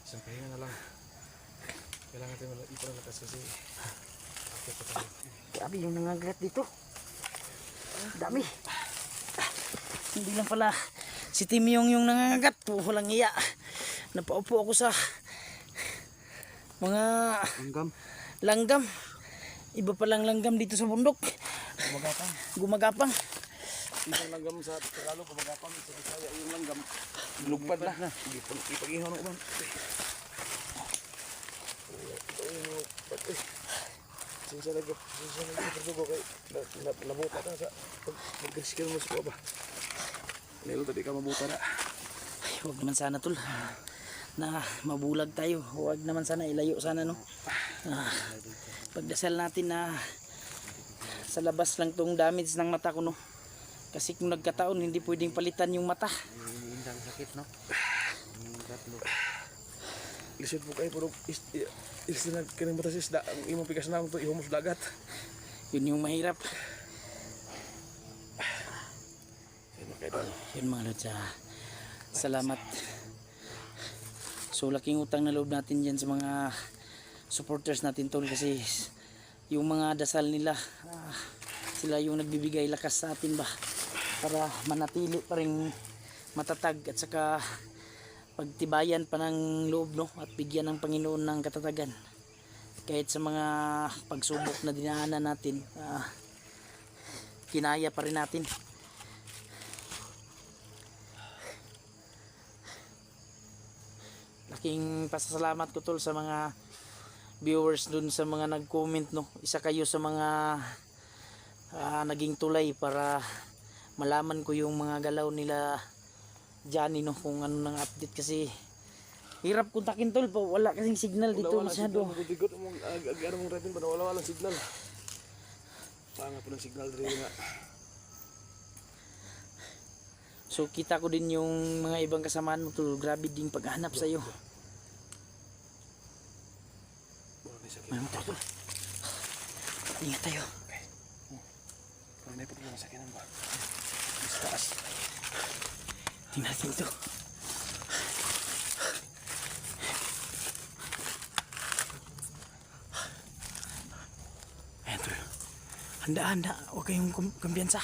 Isang pahinga na lang. Kailangan tayo iparalakas kasi Grabe yung nangangagat dito. Dami. Hindi lang pala si Timmy yung nangangagat. Walang iya. Napaupo ako sa mga Langgam. langgam. Iba palang langgam dito sa bundok. Gumagapang. Gumagapang. Isang langgam sa Tagalog, gumagapang. Sa Bisaya, yung langgam. Lugpad na. Ipag-ihaw na ko ba? Ito yung lugpad. Sinsa nagpagdugo kay nabuta ka sa pag-riskil mo sa ba? Nilo tadi ka mabuta na. Ay, huwag naman sana tol. Na mabulag tayo. Huwag naman sana ilayo sana no. Pagdasal natin na sa labas lang tong damage ng mata ko no. Kasi kung nagkataon hindi pwedeng palitan yung mata. Iniindang sakit, no? Tatlo. Lisod po kayo pero istinag kining batas isda ang imong pikas na to ihumos dagat. Yun yung mahirap. Ano kayo doon? Yun mga lods. Salamat. So laking utang na loob natin dyan sa mga supporters natin tol kasi yung mga dasal nila sila yung nagbibigay lakas sa atin ba para manatili pa rin matatag at saka pagtibayan pa ng loob no at bigyan ng Panginoon ng katatagan kahit sa mga pagsubok na dinaanan natin kinaya pa rin natin. Laking pasasalamat ko tol sa mga viewers dun sa mga nag-comment no. Isa kayo sa mga naging tulay para malaman ko yung mga galaw nila Johnny no kung ano nang update kasi hirap kontakin tol po wala kasing signal dito masyado. Bigot mo ag-ag mong repin pa wala signal. Panga po ng signal diri nga. So kita ko din yung mga ibang kasamaan mo tol grabe ding paghanap sa iyo. May motor tol. Ingat tayo. Parang may pagkakang sakinan ba? Mas taas. Tingnan natin ito. Ayan tol. Handa-handa. Huwag kayong kumpiyansa.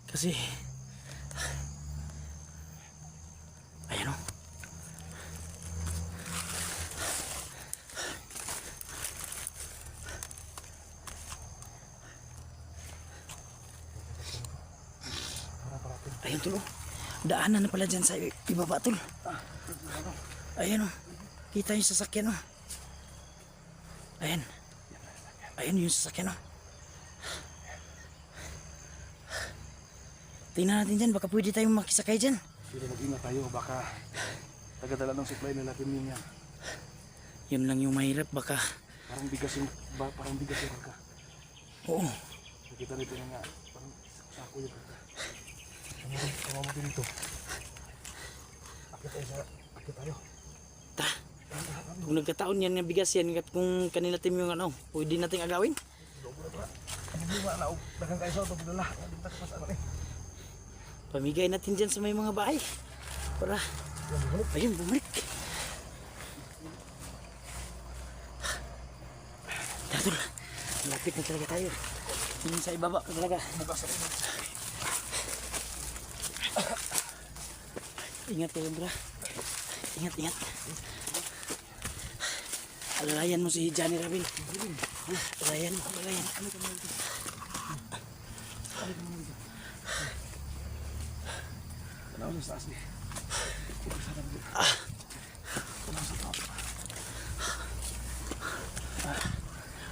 Kasi ayan o. Ayun tol oh. Daanan na pala dyan sa ibaba tol. Ayan o. Kita yung sasakyan o. Ayan. Ayan yung sasakyan o. Tingnan natin dyan, baka pwede tayong makisakay dyan. Pero mag-ingat tayo baka tagadala ng supply nila Piming yan. Yun lang yung mahirap, baka. Parang bigas yung baka. Oo. Nakita nito na nga parang sako yung baka. Kama mo dito. Akit tayo. Tara. Kung nagkataon yan ng bigas yan, at kung kanila team yung ano, pwede nating agawin. Hindi ba na dagang kayo sa ito pagdala. Dagdag pa sa ano eh. Pamigay natin dyan sa may mga bahay. Para, ayun, bumalik. Tatul, malapit na talaga tayo. Yung sa ibaba pa talaga. Ingat kayo, bro. Ingat, ingat. Alalayan mo si Johnny Rabin. Alalayan mo, alalayan. Ano sa taas ni?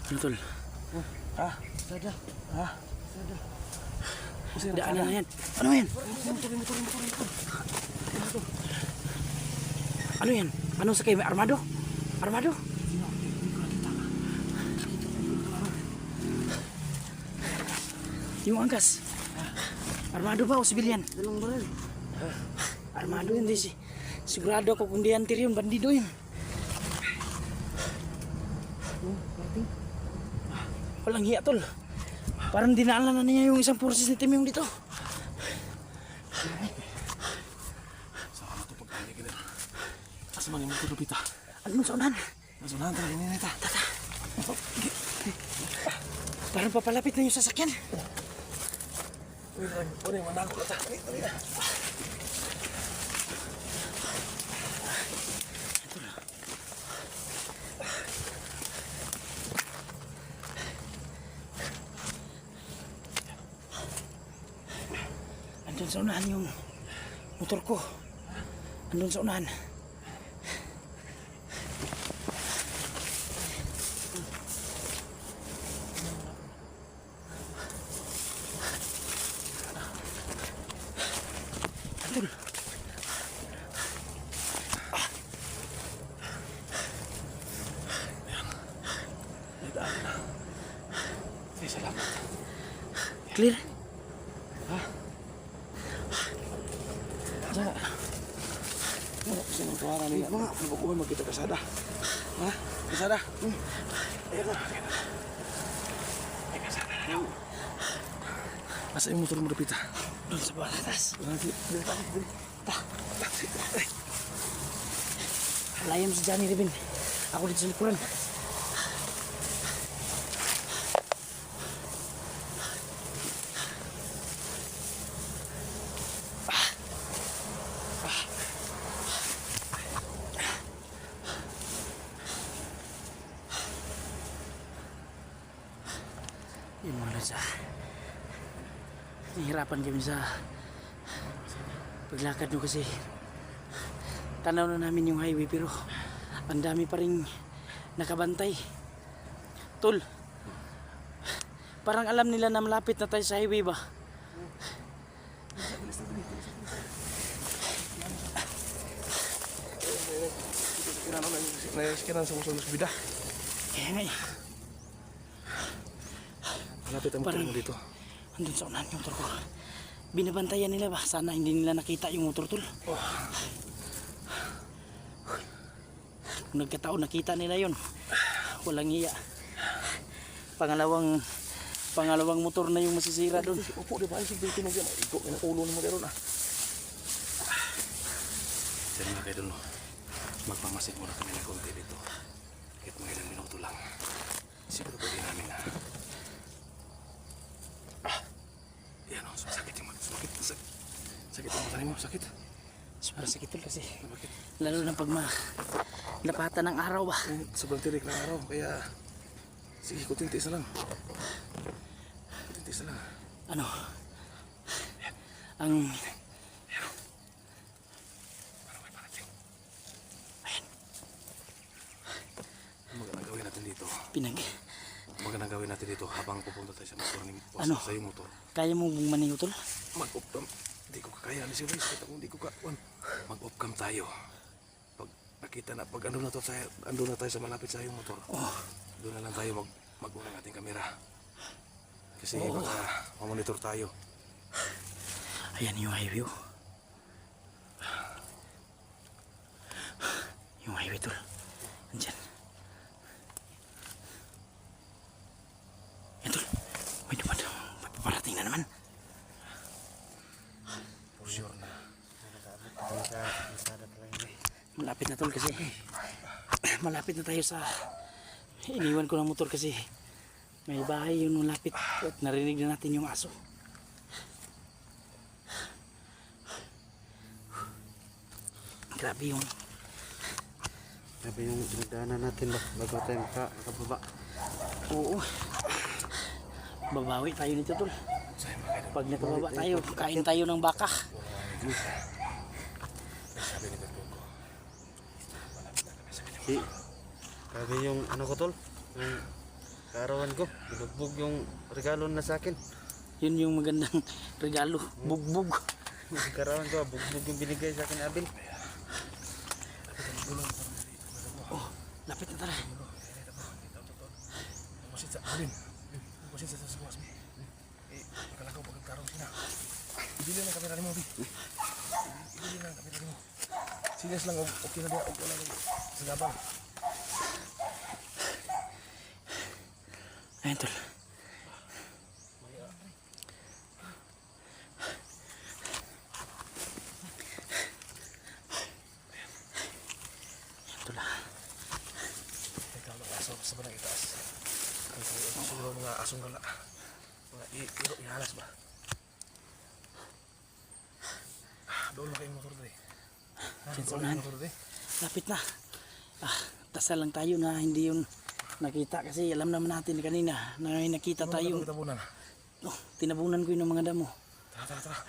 Ano tol? Sada. Daanan na yan. Ano yan? Ano yan? Ano sakay? May armado? Armado? Yung angkas. Armado ba o civilian? Dalawang baril. Armado yun. Sigurado ako kung di antir yun. Bandido yun. Walang hiya tol. Parang dinaalan na niya yung isang forces ni Tim yung dito. Saan ito pagkali ka na? Asa man yung magtulupita? Ano sa unahan? Nasunahan talaga ni Nita. Parang papalapit na yung sasakyan. Uy, uy, mandago ka ta. Dali na. Andun sa unahan yung motor ko. Andun sa unahan. Andun. Ay, salamat. Clear? Asa na? Ano kasi nang tuwara niya? Mga nabukuhan magkita kasada. Ha? Kasada? Ayan na. Ay, kasada na daw. Asa yung motor mo, Rapita? Doon sa bawah atas. Dili tayo, dili. Ay, Layam si Johnny Ribin. Ako dito sa likuran. Yun mga lods, nahihirapan kami sa paglakad nyo kasi tanaw na namin yung highway pero ang dami pa rin nakabantay. Tol, parang alam nila na malapit na tayo sa highway ba? Naisikiran sa musuh ng bida. Kaya nga eh, Malapit ang motor Parang- mo dito. andun sa unahan yung motor ko. Binabantayan nila ba? Sana hindi nila nakita yung motor, tol. Kung nagkataon nakita nila yon, walang hiya. Pangalawang motor na yung masisira doon. Upo, di ba? Ay, sige, tinog yan. Iko, yung ulo naman gano'n ah. Diyan mga kaidol, no? Magpamasid muna kami ng konti dito. Kahit mga ilang minuto lang. Siguro pwede namin na. Yan o, sakit yung mata. Sakit yung mata mo, sakit. Sobrang sakit, tol, kasi Bakit? lalo na pag lapatan ng araw ba. Sobrang tirik ng araw, kaya... Sige, kutintis na lang. Kutintis na lang. Ano? Ang Parang may parating. Ano magandang gawin natin dito? Ano magandang gawin natin dito habang pupunta tayo sa motor ni Boss, Ano? sa iyong motor? kaya mo bang maniho, tol? Mag-off cam. Hindi ko kakaya ni si Riz. Kita ko hindi ko kakuan. Mag-off cam tayo. Pag nakita na, pag andun na tayo sa malapit sa iyong motor. Doon na lang tayo mag-unang ating kamera. Kasi baka mamonitor tayo. Ayan yung highway, oh. Yung highway, tol. Andyan. Yan, tol. May paparating na naman. For sure na. Malapit na, tol, kasi malapit na tayo sa iniwan ko ng motor kasi may bahay yun malapit at narinig na natin yung aso. Grabe yung Sabi yung pinagdaanan natin ba? Bago tayo makababa. oo. Babawi tayo nito, tol. Sa'yo mga kaidol. Pag nakababa tayo, kain tayo ng baka. Sabi ni Berto ko. Si, sabi yung ano ko tol, yung kaarawan ko, binugbog yung regalo na sa akin. Yun yung magandang regalo. Bugbog. Yung kaarawan ko, bugbog yung binigay sa akin Abel. Oh, lapit na tara. Masin sa alin. Masin sa sasakwas mo. Makalakaw pagkakaroon sila. Ibili lang kamera mo, Bi. Ibili lang kamera mo. Serious lang, okay na ba? Okay na lang. Sa gabang. Ayan, tol. Ayan, tol. mga asong gala. Mga ihalas ba? Doon na kayong motor dre. Sinsunan. Motor dre. Lapit na. Dasal lang tayo na hindi yun nakita kasi alam naman natin kanina na may nakita tayo. Tabunan. Oh, tinabunan ko yun ng mga damo. Tara.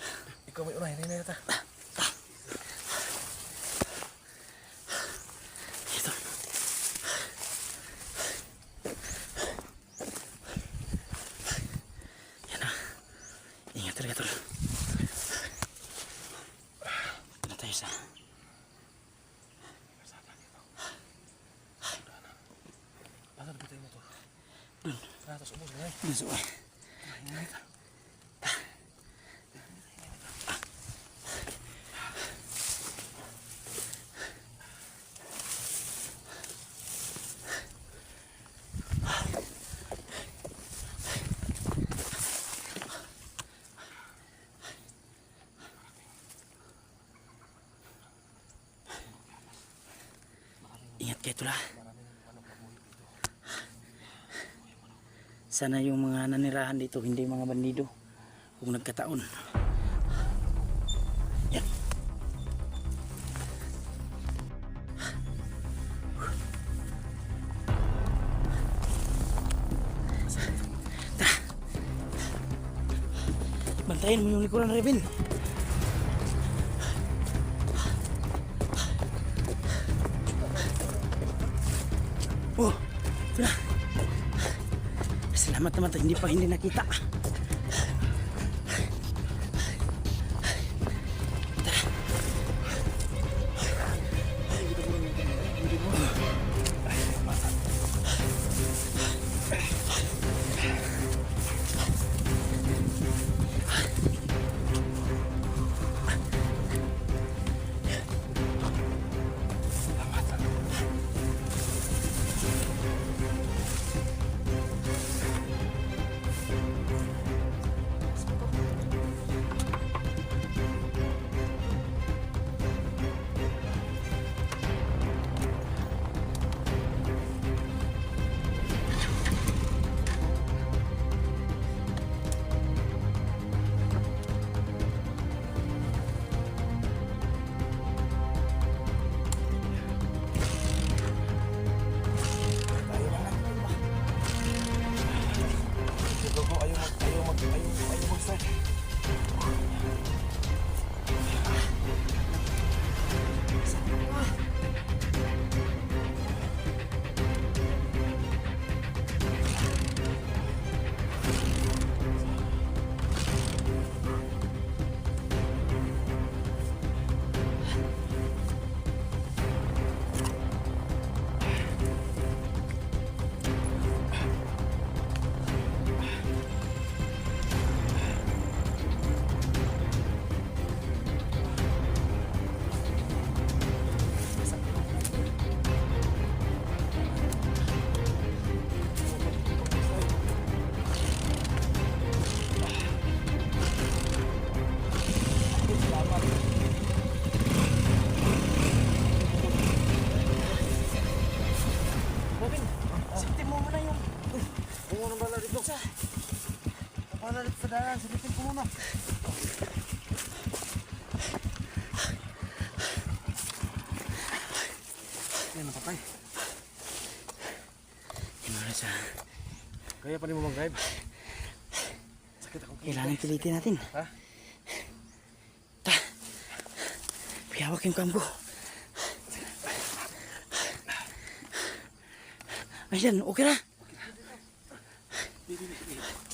Ikaw may unay. Hinay ta. Ito. Yan na. Ingat talaga tol. Ano tayo sa... Pasal kita yung motor. Dun. Tara, tapos ubos na eh. Dun sa uwi. Hinay ta. Ingat kayo tula. Sana yung mga nanirahan dito hindi mga bandido kung nagkataon. Yan. Tara. Bantayin mo yung likuran, Revin. Oh, ito na. Salamat naman tayo, hindi nakita. Ayaw mag-start. Palalit sa dalan, silitin ko muna. Yan, napatay. Yan muna sa... Kaya pa rin mo mag-drive? Sakit ako. Kailangan pilitin natin. Ha? Ta. Pihawak yung kam ko. Ayan, okay na.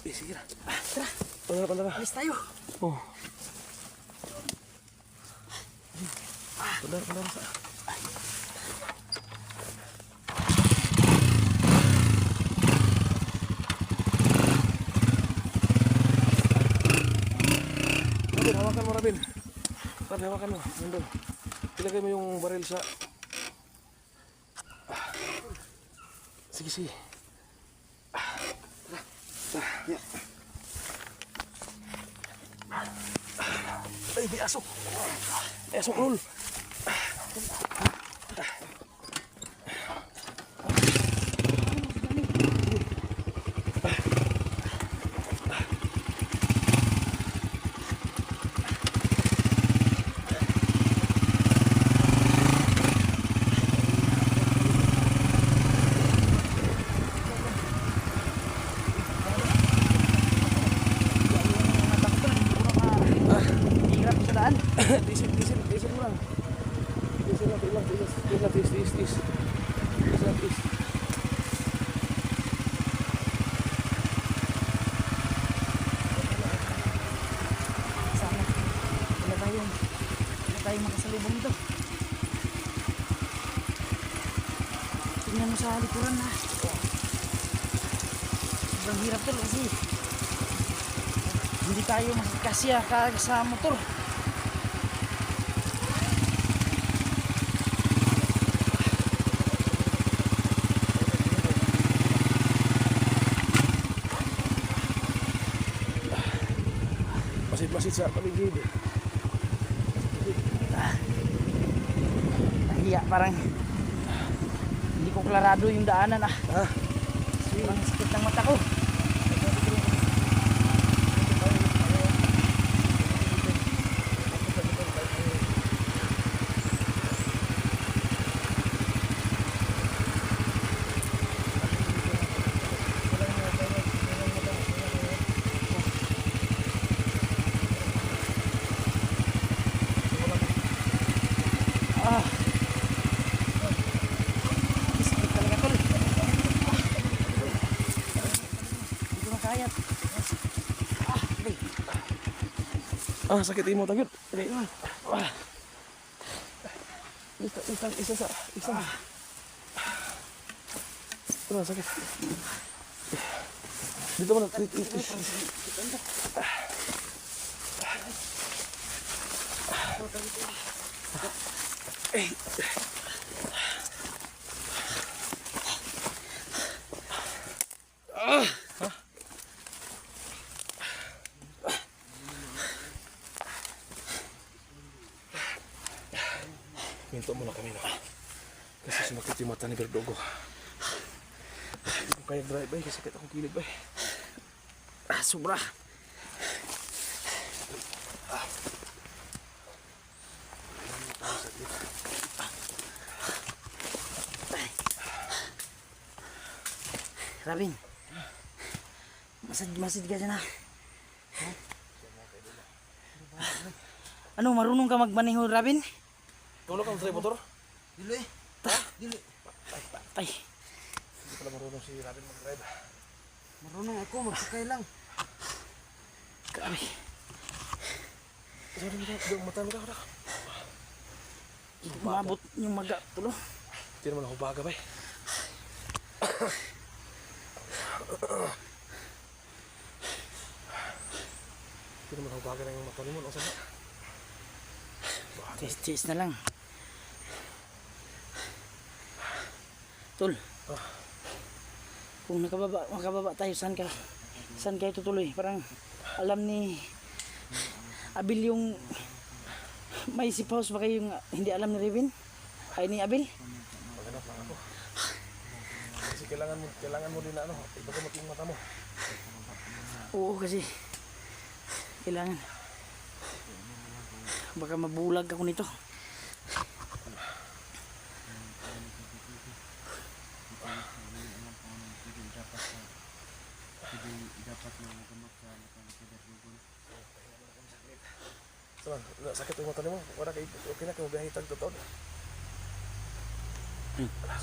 Sige na. Tara, Pandara. alis tayo. Oh. Pandara sa... Rabin, hawakan mo, Rabin. Rabin, hawakan mo. Nandun. Ilagay mo yung baril sa... Sige. Ay, may aso. May asong ulol. Tiisin mo lang. Tiisin lang, tiis. Sana. Wala tayong makasalubong dito. Tingnan mo sa likuran na. Sobrang hirap tol kasi hindi tayo makakasya sa motor. Masid sa paligid. Nahiya, parang hindi ko klarado yung daanan ah. Ha? Parang sakit ng mata ko. Ah. Sakit talaga tol. Hindi ko makayat. Ay. Sakit mo tagid. Dali na. Isa. Sakit. Dito mo na. Minto muna kami na. Kasi sumakit yung mata ni Berdogo. Hindi ko kaya drive bay, kasi sakit akong kilid bay. Sobra. Rabin. Masid ka dyan ha. Ano, marunong ka magmaneho, Rabin? Tulog kang drive motor? Dili. Dili. Ay, Hindi pala marunong si Robin mag-drive. Marunong ako, magsakay lang. grabe. Sorry, yung mata mo ka. Umabot yung maga tulo. Hindi naman ako baga bay. Hindi naman ako baga na yung mata mo. Ang sama. Tis na lang. Tol. Kung makababa tayo, saan kayo tutuloy? Parang alam ni Abil yung may sip house ba kayo yung hindi alam ni Revin? Ay ni Abil? Maghanap lang ako. Kasi kailangan mo din na ano, ipagamot yung mata mo. Oo, kasi kailangan. Baka mabulag ako nito. Saman, sakit yung mata mo. Wala kayo, okay na kung biyahe tag-totoo.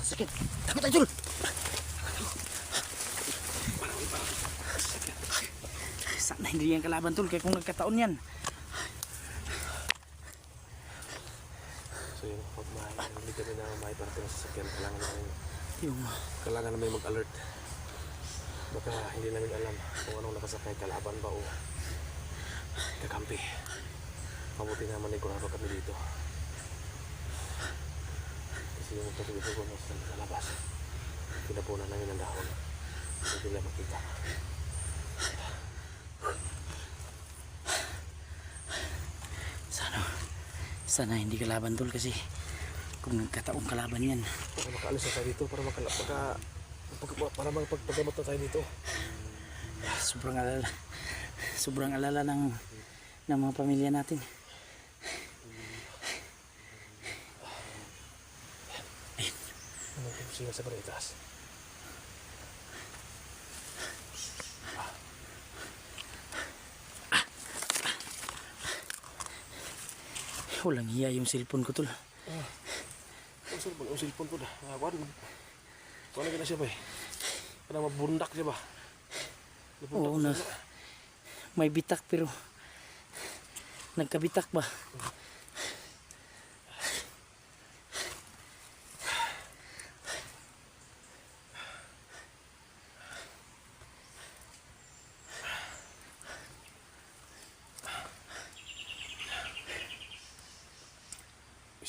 Sakit. Takot tayo, Jul. Sana hindi yan kalaban, Tol. Kaya kung nagkataon yan. So yun, pag hindi kami na maiparte ng sasakyan, Yung kailangan na may mag-alert. Baka hindi namin alam kung anong nakasakay, kalaban ba o kakampi. Mabuti naman igurado kami dito. Kasi yung pagkabito ko sa labas, pinapunan namin ng dahon. Hindi nila makita. sana hindi kalaban, Tol, kasi kung nagkataong kalaban yan. Para makaalis na tayo dito, para magpagpagamot na tayo dito. Sobrang alala ng mga pamilya natin. Ano yung siya sa baritas? Walang hiya yung cellphone ko tol. Ang sir, ang cellphone ko na. Wala ka na siya ba eh. Parang mabundak siya ba? Oo na. May bitak pero nagkabitak ba?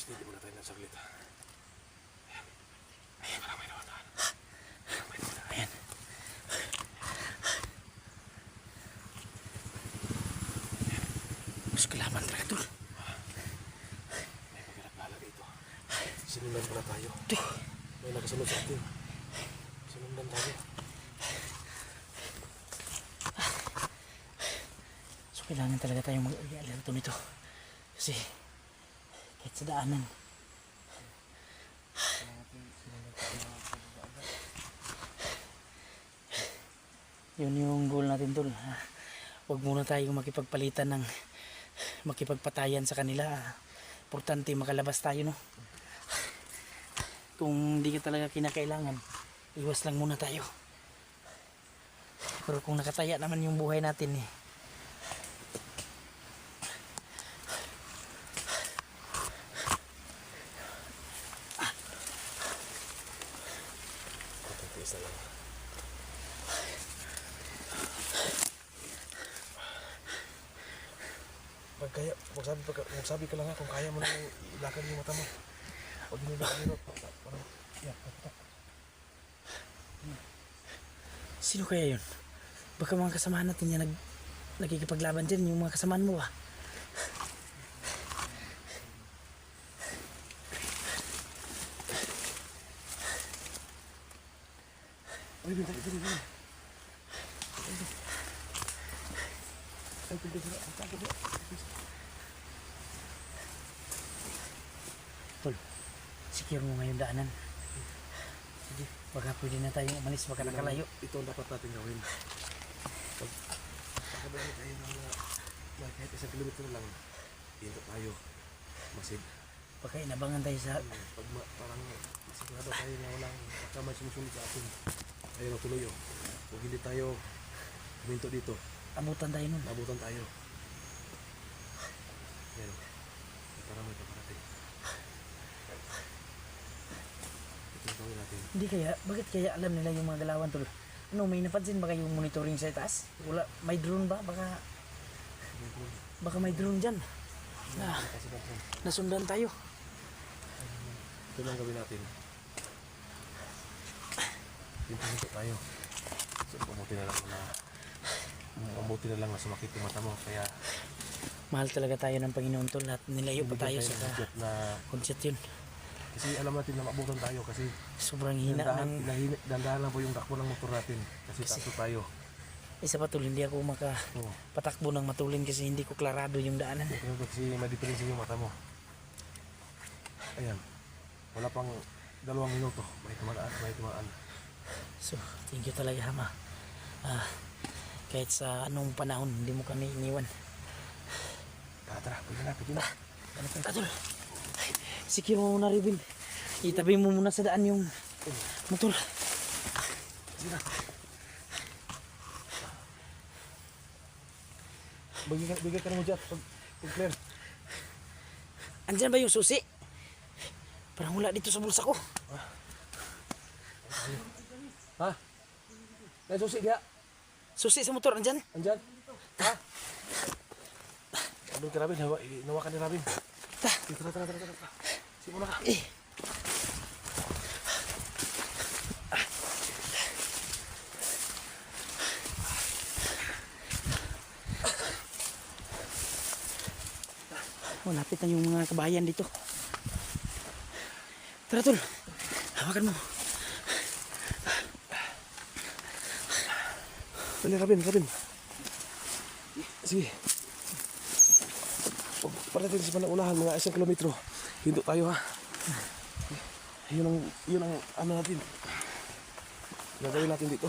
Hindi muna tayo ng saglit. Ayan, parang may nawataan. Ayan. Mas kalaman talaga tol. May pagkakalaga ito. Sinundan pala tayo. Ito. May nakasunod sa atin. Sinundan tayo. So kailangan talaga tayong mag-alerto nito. Kasi kahit sa daanan. Yun yung goal natin tol. Huwag muna tayong makipagpatayan sa kanila. Importante makalabas tayo no. Kung hindi ka talaga kinakailangan, iwas lang muna tayo. Pero kung nakataya naman yung buhay natin eh. Tiis na lang. Magsabi ka lang kung kaya mo nang ilakad yung mata mo. Huwag mo ilakad. Parang, yeah, Sino kaya yun? Baka mga kasamahan natin yan nagkikipaglaban dyan, yung mga kasamaan mo ah. Uy, dali. Tol, secure mo ngayon daanan. Sige, baka pwede na tayong umalis, baka nakalayo. Ito ang dapat natin gawin. Pagkabalik tayo ng kahit 1 kilometro lang, dito tayo. Masig. Baka inabangan tayo sa... Parang masigurado tayo na walang baka may sumusunod sa atin. Ayun ang tuloy. Huwag hindi tayo huminto dito. Abutan tayo nun. Nabutan tayo. Ayan. Parang may paparating. Ito yung gawin natin. Hindi kaya, bakit kaya alam nila yung mga galawan tol? Ano, may napansin ba kayong monitoring sa itaas? Wala, may drone ba? Baka may drone dyan. Nasundan tayo. Ito lang gawin natin. Pinto tayo. So, mabuti na lang na sumakit yung mata mo. Kaya Mahal talaga tayo ng Panginoon tol. At nilayo pa tayo sa na concert yun. kasi alam natin na mabutan tayo kasi Sobrang hina ng... dandahan lang po yung takbo ng motor natin kasi tatlo tayo. Isa pa tol, hindi ako makapatakbo ng matulin kasi hindi ko klarado yung daanan. Kasi may diferensya yung mata mo. Ayan. Wala pang 2 minuto. May tumaan. So, thank you talaga Hama. Kahit sa anong panahon, hindi mo kami iniwan. Tara, pwede na. Tol, secure mo muna Ribin. Itabi mo muna sa daan yung motor. Sige na. Bigay ka na mo dyan pag clear. Andyan ba yung susi? Parang wala dito sa bulsa ko. Ha? May susi diya? Susi sa motor, andyan? Andyan? Ha? Abang ka Rabin, nawakan ni Rabin. Tara. Simula ka. Lapit na yung mga kabayan dito. Tara tol, hawakan mo. Dali Rabin. Sige. Parating sa panaunahan, mga 1 kilometro. Hinto tayo ha. Yun ang ano natin. Gagawin natin dito.